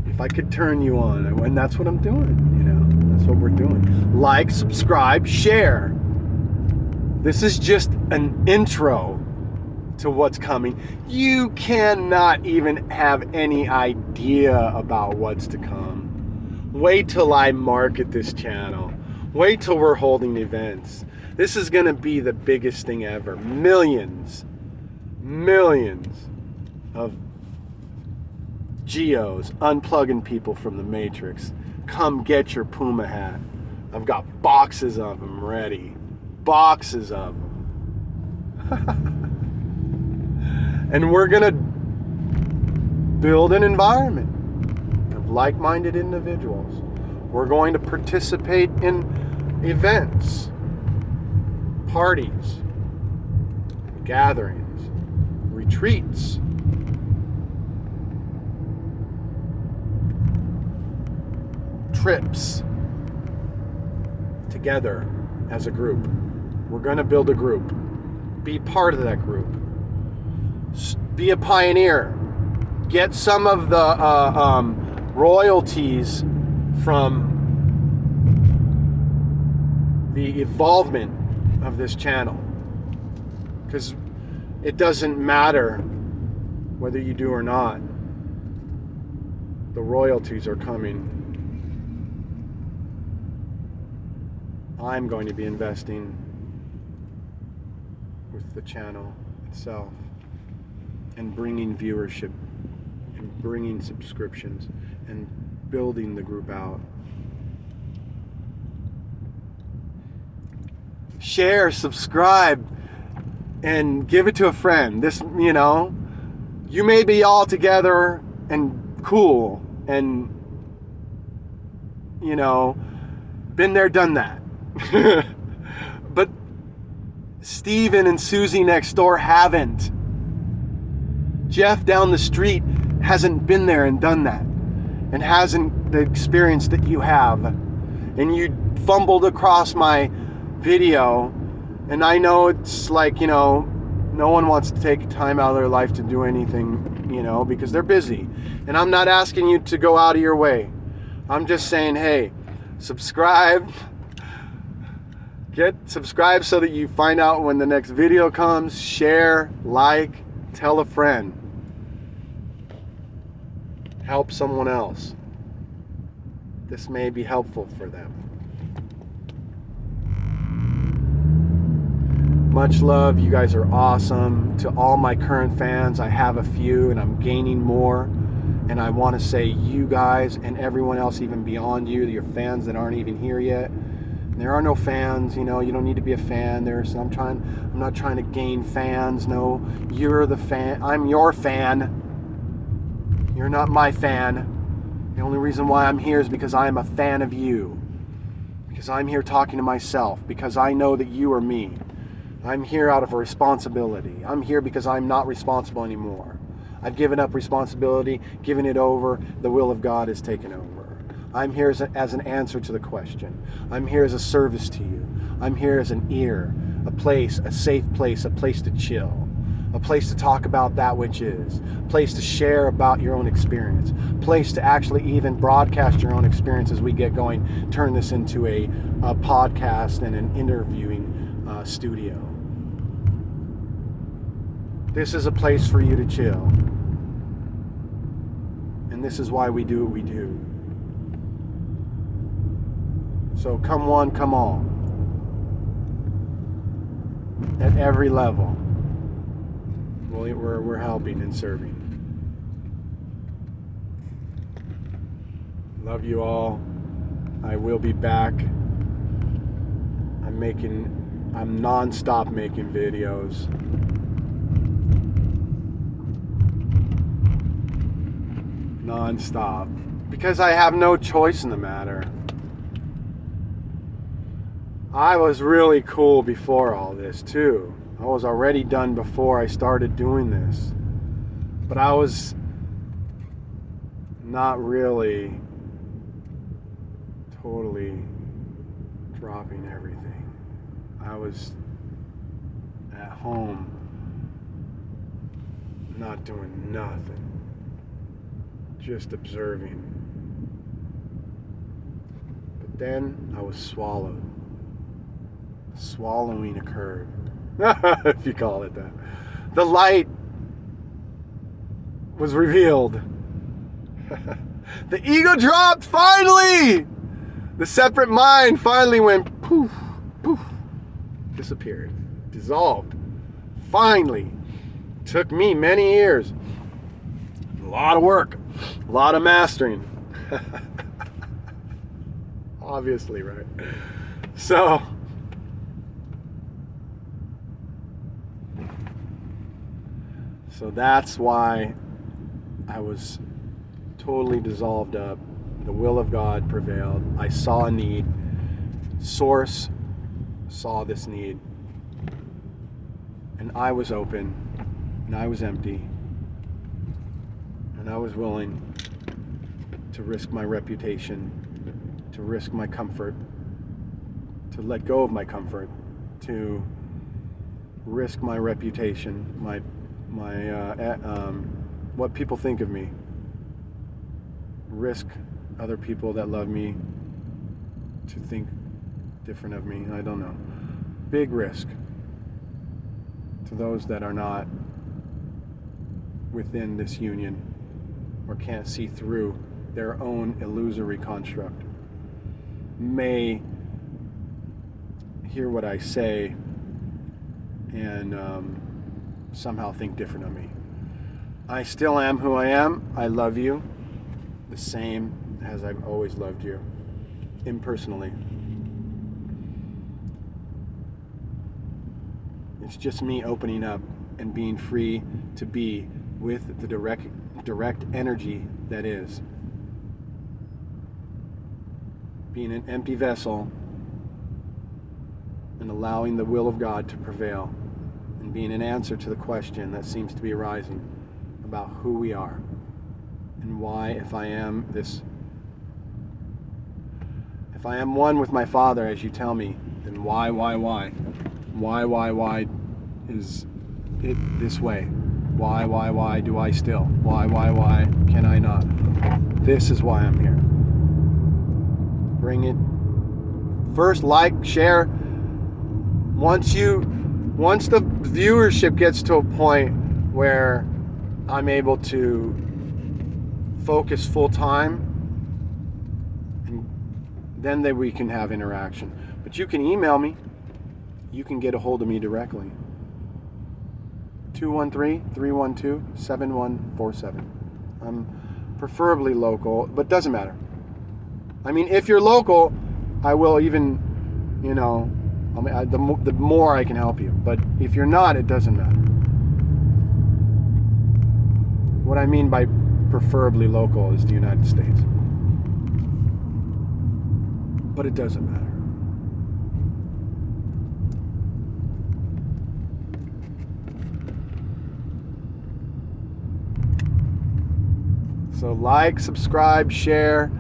If I could turn you on, and that's what I'm doing, that's what we're doing. Like, subscribe, share. This is just an intro to what's coming. You cannot even have any idea about what's to come. Wait till I market this channel. Wait till we're holding events. This is going to be the biggest thing ever. Millions of GEOs unplugging people from the Matrix. Come get your Puma hat. I've got boxes of them ready. Boxes of them. And we're going to build an environment of like-minded individuals. We're going to participate in events, parties, gatherings, retreats, trips together as a group. We're going to build a group. Be part of that group. Be a pioneer. Get some of the royalties from the evolvement of this channel. Because it doesn't matter whether you do or not. The royalties are coming. I'm going to be investing with the channel itself and bringing viewership and bringing subscriptions and building the group out. Share, subscribe, and give it to a friend. This, you may be all together and cool and, been there, done that. But Steven and Susie next door haven't. Jeff down the street hasn't been there and done that and hasn't the experience that you have. And you fumbled across my video, and I know it's like, no one wants to take time out of their life to do anything, because they're busy. And I'm not asking you to go out of your way. I'm just saying, hey, subscribe. Get subscribed so that you find out when the next video comes. Share, like, tell a friend. Help someone else. This may be helpful for them. Much love. You guys are awesome. To all my current fans, I have a few and I'm gaining more. And I want to say you guys and everyone else even beyond you, your fans that aren't even here yet, There are no fans, you don't need to be a fan. I'm not trying to gain fans. No, you're the fan. I'm your fan. You're not my fan. The only reason why I'm here is because I am a fan of you. Because I'm here talking to myself. Because I know that you are me. I'm here out of a responsibility. I'm here because I'm not responsible anymore. I've given up responsibility, given it over. The will of God is taken over. I'm here as an answer to the question. I'm here as a service to you. I'm here as an ear, a place, a safe place, a place to chill, a place to talk about that which is, a place to share about your own experience, a place to actually even broadcast your own experience as we get going, turn this into a podcast and an interviewing studio. This is a place for you to chill. And this is why we do what we do. So come one, come all. At every level. We're helping and serving. Love you all. I will be back. I'm non-stop making videos. Non-stop. Because I have no choice in the matter. I was really cool before all this too. I was already done before I started doing this. But I was not really totally dropping everything. I was at home not doing nothing. Just observing. But then I was swallowed. Swallowing occurred, if you call it that. The light was revealed. The ego dropped, finally! The separate mind finally went poof, poof, disappeared, dissolved. Finally. Took me many years. A lot of work, a lot of mastering. Obviously, right? So that's why I was totally dissolved up. The will of God prevailed. I saw a need. Source saw this need. And I was open. And I was empty. And I was willing to risk my reputation, to risk my comfort, to let go of my comfort, to risk my reputation, my what people think of me, risk other people that love me to think different of me. I don't know. Big risk to those that are not within this union or can't see through their own illusory construct may hear what I say and somehow think different of me. I still am who I am. I love you the same as I've always loved you, impersonally. It's just me opening up and being free to be with the direct energy that is. Being an empty vessel and allowing the will of God to prevail, and being an answer to the question that seems to be arising about who we are and why, if I am one with my Father, as you tell me, then why is it this way? Why do I still? Why can I not? This is why I'm here. Bring it. First, like, share. Once the viewership gets to a point where I'm able to focus full time, and then we can have interaction. But you can email me. You can get a hold of me directly. 213-312-7147. I'm preferably local, but doesn't matter. I mean, if you're local, I will even you know, the more I can help you. But if you're not, it doesn't matter. What I mean by preferably local is the United States. But it doesn't matter. So like, subscribe, share.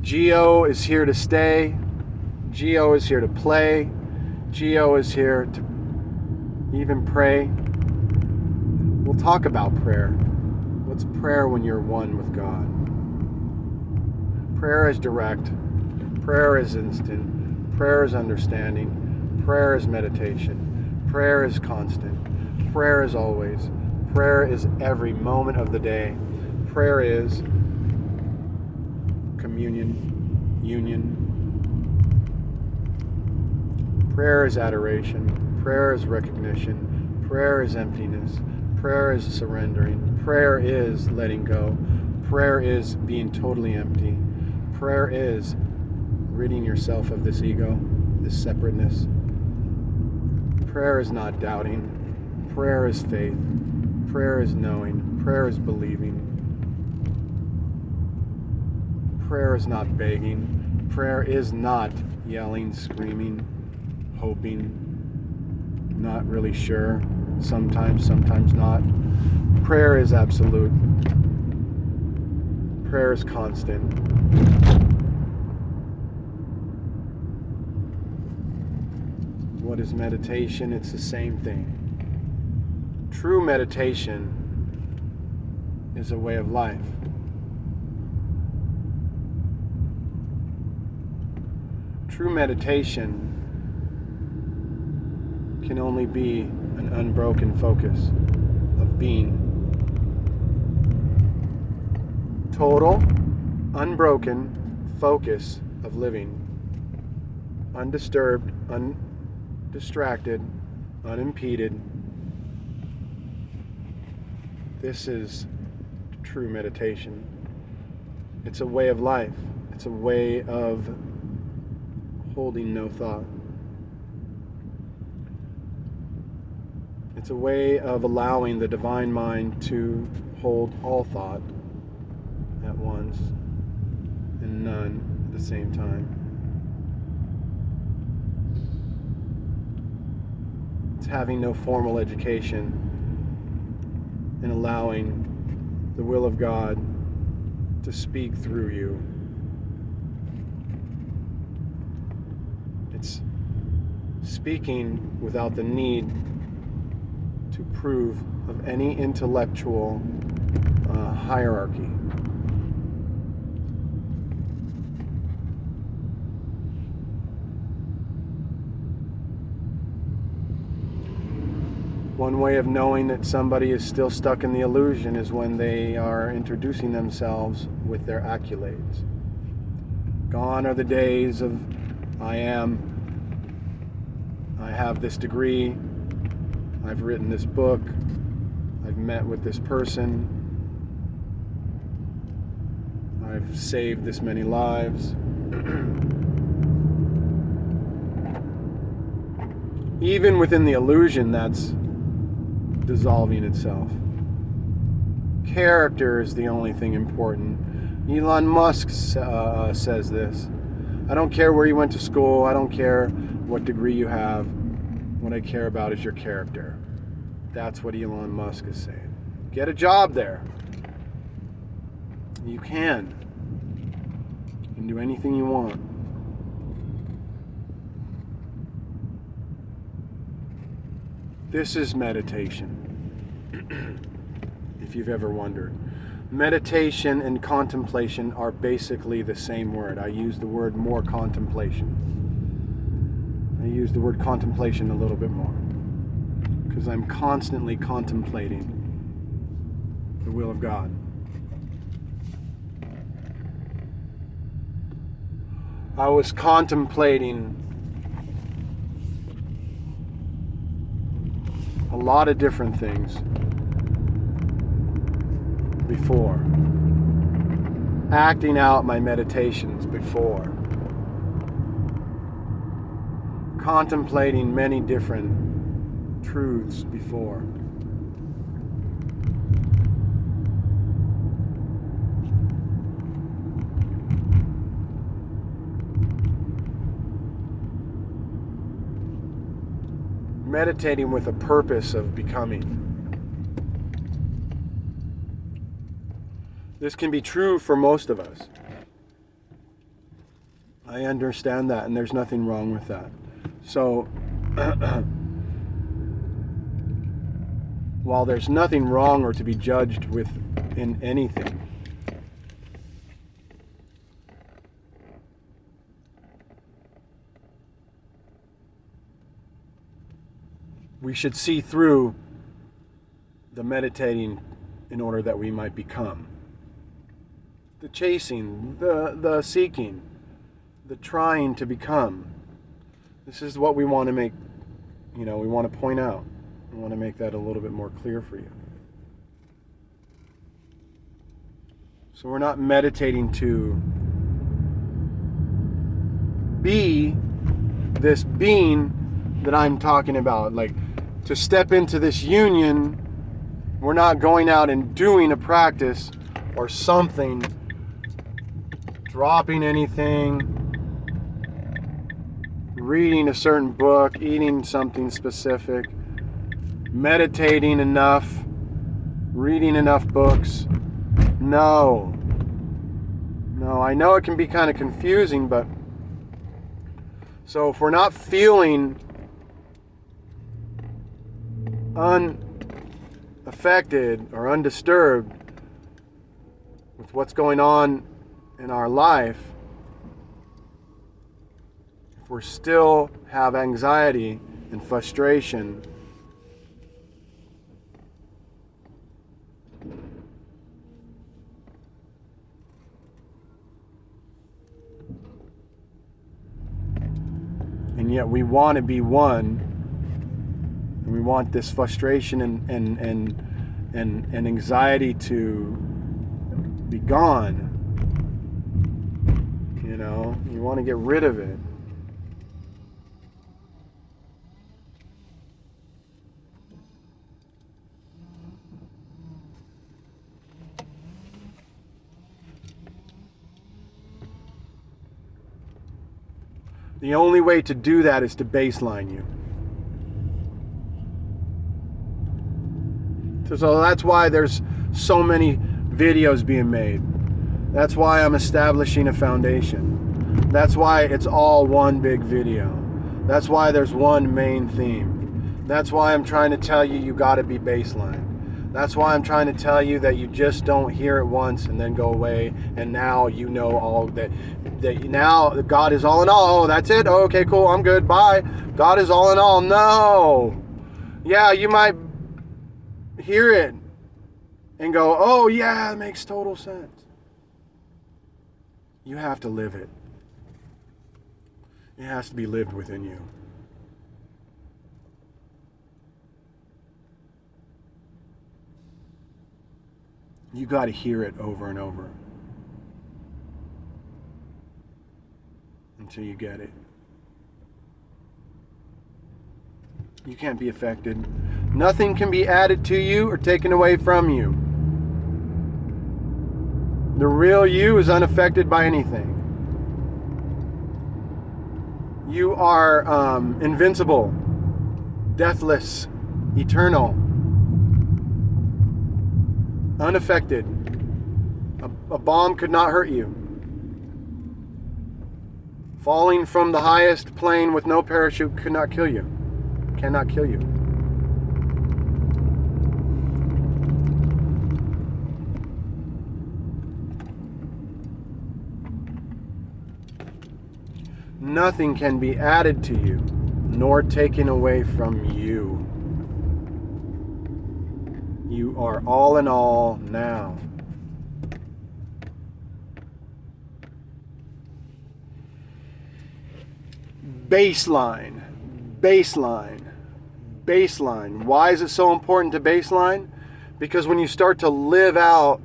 GEO is here to stay. GEO is here to play. GEO is here to even pray. We'll talk about prayer. What's prayer when you're one with God? Prayer is direct. Prayer is instant. Prayer is understanding. Prayer is meditation. Prayer is constant. Prayer is always. Prayer is every moment of the day. Prayer is communion, union. Prayer is adoration. Prayer is recognition. Prayer is emptiness. Prayer is surrendering. Prayer is letting go. Prayer is being totally empty. Prayer is ridding yourself of this ego, this separateness. Prayer is not doubting. Prayer is faith. Prayer is knowing. Prayer is believing. Prayer is not begging. Prayer is not yelling, screaming, hoping, not really sure, sometimes not. Prayer is absolute. Prayer is constant. What is meditation? It's the same thing. True meditation is a way of life. True meditation can only be an unbroken focus of being. Total, unbroken focus of living. Undisturbed, undistracted, unimpeded. This is true meditation. It's a way of life. It's a way of holding no thought. It's a way of allowing the divine mind to hold all thought at once and none at the same time. It's having no formal education and allowing the will of God to speak through you. It's speaking without the need to prove of any intellectual hierarchy. One way of knowing that somebody is still stuck in the illusion is when they are introducing themselves with their accolades. Gone are the days of I have this degree, I've written this book, I've met with this person, I've saved this many lives. Even within the illusion, that's dissolving itself. Character is the only thing important. Elon Musk says this. I don't care where you went to school, I don't care what degree you have. What I care about is your character. That's what Elon Musk is saying. Get a job there. You can. You can do anything you want. This is meditation. If you've ever wondered. Meditation and contemplation are basically the same word. I use the word more contemplation. I use the word contemplation a little bit more because I'm constantly contemplating the will of God. I was contemplating a lot of different things before, acting out my meditations before. contemplating many different truths before. Meditating with a purpose of becoming. This can be true for most of us. I understand that, and there's nothing wrong with that. So, while there's nothing wrong or to be judged with in anything, we should see through the meditating in order that we might become. The chasing, the seeking, the trying to become. This is what we want to make, we want to point out. We want to make that a little bit more clear for you. So we're not meditating to be this being that I'm talking about. Like, to step into this union, we're not going out and doing a practice or something, dropping anything, reading a certain book, eating something specific, meditating enough, reading enough books. No, I know it can be kind of confusing, but so if we're not feeling unaffected or undisturbed with what's going on in our life, if we still have anxiety and frustration, and yet we want to be one, and we want this frustration and anxiety to be gone. You want to get rid of it. The only way to do that is to baseline you. So that's why there's so many videos being made. That's why I'm establishing a foundation. That's why it's all one big video. That's why there's one main theme. That's why I'm trying to tell you got to be baseline. That's why I'm trying to tell you that you just don't hear it once and then go away, and now you know all that now God is all in all. Oh, that's it? Oh, okay, cool, I'm good, bye. God is all in all. No. Yeah, you might hear it and go, oh yeah, it makes total sense. You have to live it. It has to be lived within you. You got to hear it over and over until you get it. You can't be affected. Nothing can be added to you or taken away from you. The real you is unaffected by anything. You are invincible, deathless, eternal, unaffected. A bomb could not hurt you. Falling from the highest plane with no parachute could not kill you. Cannot kill you. Nothing can be added to you, nor taken away from you. You are all in all now. Baseline. Why is it so important to baseline? Because when you start to live out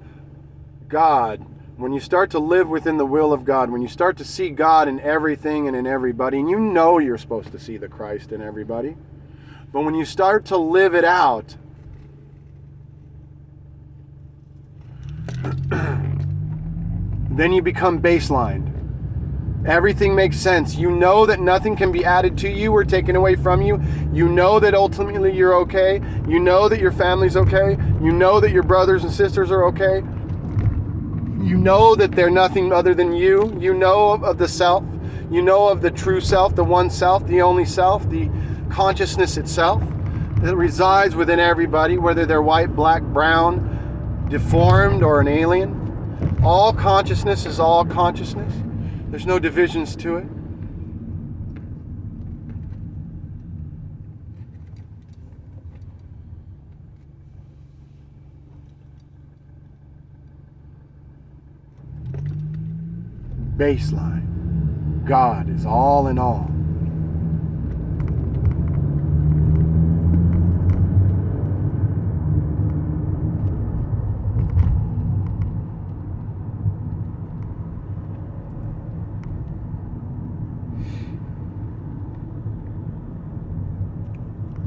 God, when you start to live within the will of God, when you start to see God in everything and in everybody, and you know you're supposed to see the Christ in everybody, but when you start to live it out, then you become baselined. Everything makes sense. You know that nothing can be added to you or taken away from you. You know that ultimately you're okay. You know that your family's okay. You know that your brothers and sisters are okay. You know that they're nothing other than you. You know of the self. You know of the true self, the one self, the only self, the consciousness itself that resides within everybody, whether they're white, black, brown, deformed, or an alien. All consciousness is all consciousness. There's no divisions to it. Baseline. God is all in all.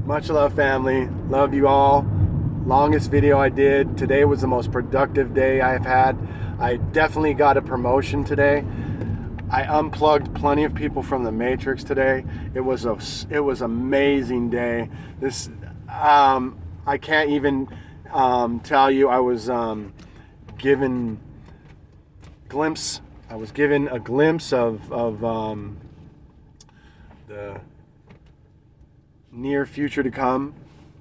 Much love, family. Love you all. Longest video I did. Today was the most productive day I've had. I definitely got a promotion today. I unplugged plenty of people from the Matrix today. It was amazing day. This I can't even tell you. I was given a glimpse of the near future to come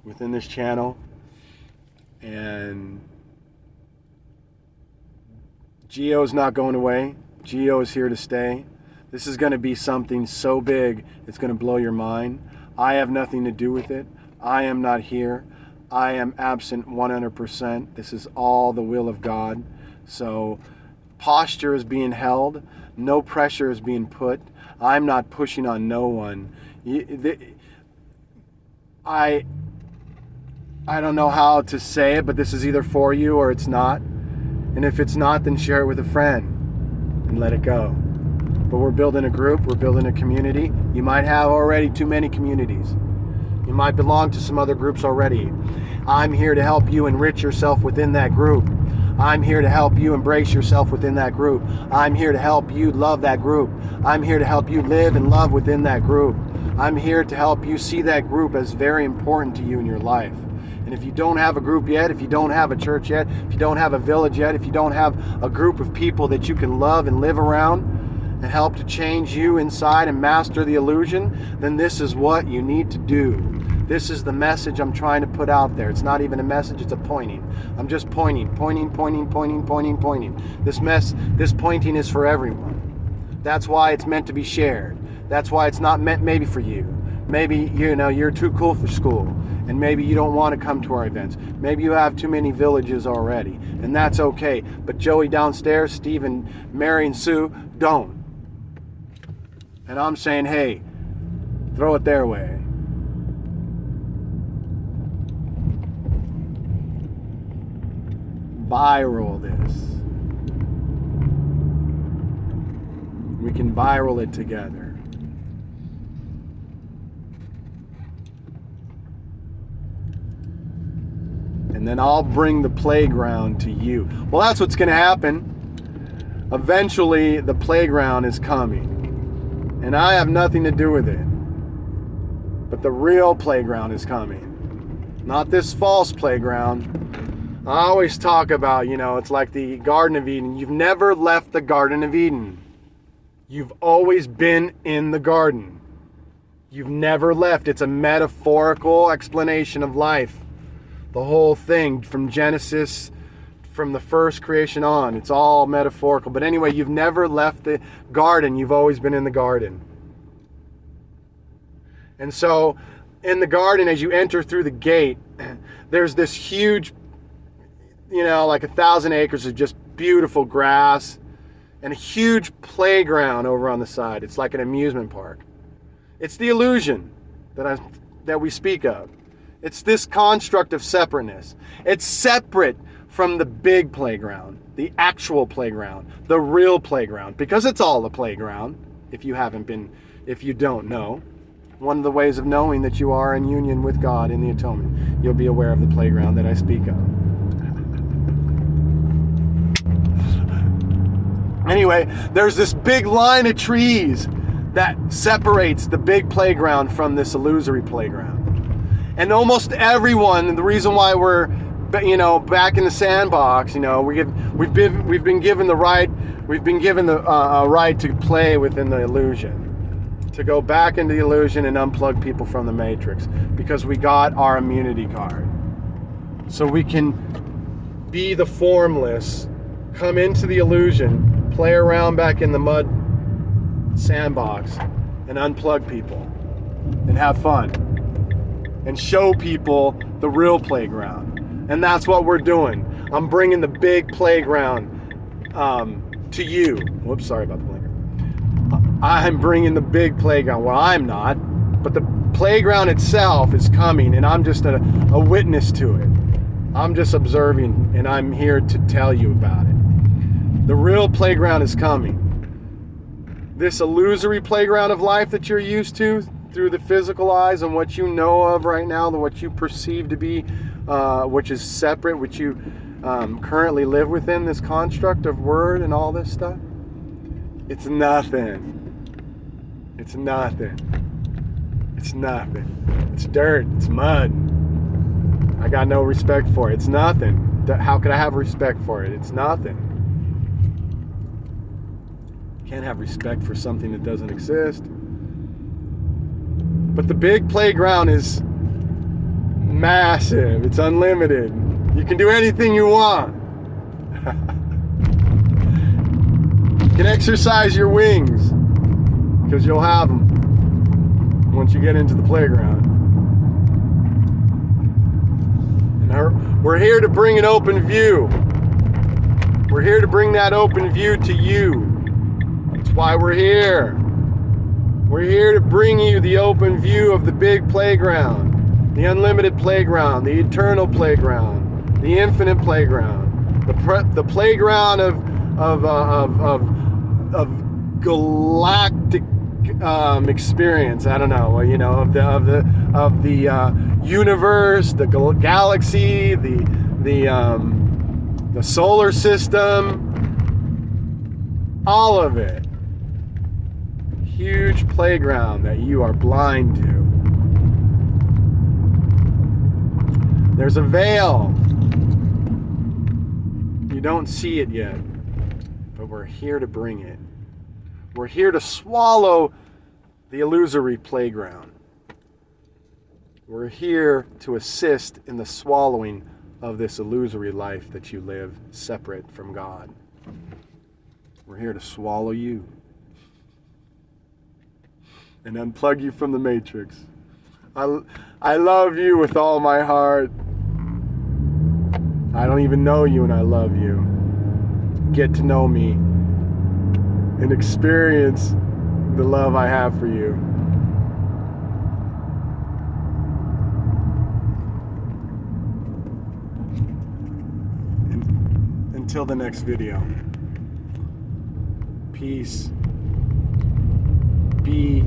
within this channel, and GEO is not going away. GEO is here to stay. This is going to be something so big, it's going to blow your mind. I have nothing to do with it. I am not here. I am absent 100%. This is all the will of God. So posture is being held. No pressure is being put. I'm not pushing on no one. I don't know how to say it, but this is either for you or it's not. And if it's not, then share it with a friend and let it go. But we're building a group, we're building a community. You might have already too many communities. You might belong to some other groups already. I'm here to help you enrich yourself within that group. I'm here to help you embrace yourself within that group. I'm here to help you love that group. I'm here to help you live and love within that group. I'm here to help you see that group as very important to you in your life. And if you don't have a group yet, if you don't have a church yet, if you don't have a village yet, if you don't have a group of people that you can love and live around and help to change you inside and master the illusion, then this is what you need to do. This is the message I'm trying to put out there. It's not even a message, it's a pointing. I'm just pointing. This pointing is for everyone. That's why it's meant to be shared. That's why it's not meant maybe for you. Maybe, you're too cool for school, and maybe you don't want to come to our events. Maybe you have too many villages already, and that's okay. But Joey downstairs, Steve and Mary and Sue don't. And I'm saying, hey, throw it their way. Viral this. We can viral it together. And then I'll bring the playground to you. Well, that's what's going to happen. Eventually, the playground is coming. And I have nothing to do with it. But the real playground is coming. Not this false playground. I always talk about, it's like the Garden of Eden. You've never left the Garden of Eden. You've always been in the garden. You've never left. It's a metaphorical explanation of life. The whole thing from Genesis, from the first creation on, it's all metaphorical. But anyway, you've never left the garden. You've always been in the garden. And so in the garden, as you enter through the gate, there's this huge, like 1,000 acres of just beautiful grass and a huge playground over on the side. It's like an amusement park. It's the illusion that we speak of. It's this construct of separateness. It's separate from the big playground. the actual playground, the real playground, because it's all a playground. If you don't know, one of the ways of knowing that you are in union with God in the atonement, you'll be aware of the playground that I speak of. Anyway, there's this big line of trees that separates the big playground from this illusory playground. And almost everyone, and the reason why we're, back in the sandbox, we've been given the right to play within the illusion, to go back into the illusion and unplug people from the matrix, because we got our immunity card. So we can be the formless, come into the illusion, play around back in the mud sandbox, and unplug people and have fun and show people the real playground. And that's what we're doing. I'm bringing the big playground to you. Whoops, sorry about the blinker. I'm bringing the big playground. Well, I'm not, but the playground itself is coming, and I'm just a witness to it. I'm just observing, and I'm here to tell you about it. The real playground is coming. This illusory playground of life that you're used to through the physical eyes and what you know of right now, what you perceive to be, which is separate, which you currently live within, this construct of word and all this stuff, it's nothing. It's nothing. It's nothing. It's dirt. It's mud. I got no respect for it. It's nothing. How could I have respect for it? It's nothing. Can't have respect for something that doesn't exist. But the big playground is massive. It's unlimited. You can do anything you want. You can exercise your wings, because you'll have them once you get into the playground. And we're here to bring an open view. We're here to bring that open view to you. That's why we're here. We're here to bring you the open view of the big playground, the unlimited playground, the eternal playground, the infinite playground, the playground of galactic experience. I don't know, of the universe, the galaxy, the solar system, all of it. Huge playground that you are blind to. There's a veil. You don't see it yet, but we're here to bring it. We're here to swallow the illusory playground. We're here to assist in the swallowing of this illusory life that you live separate from God. We're here to swallow you and unplug you from the matrix. I love you with all my heart. I don't even know you, and I love you. Get to know me and experience the love I have for you. And until the next video, peace. Be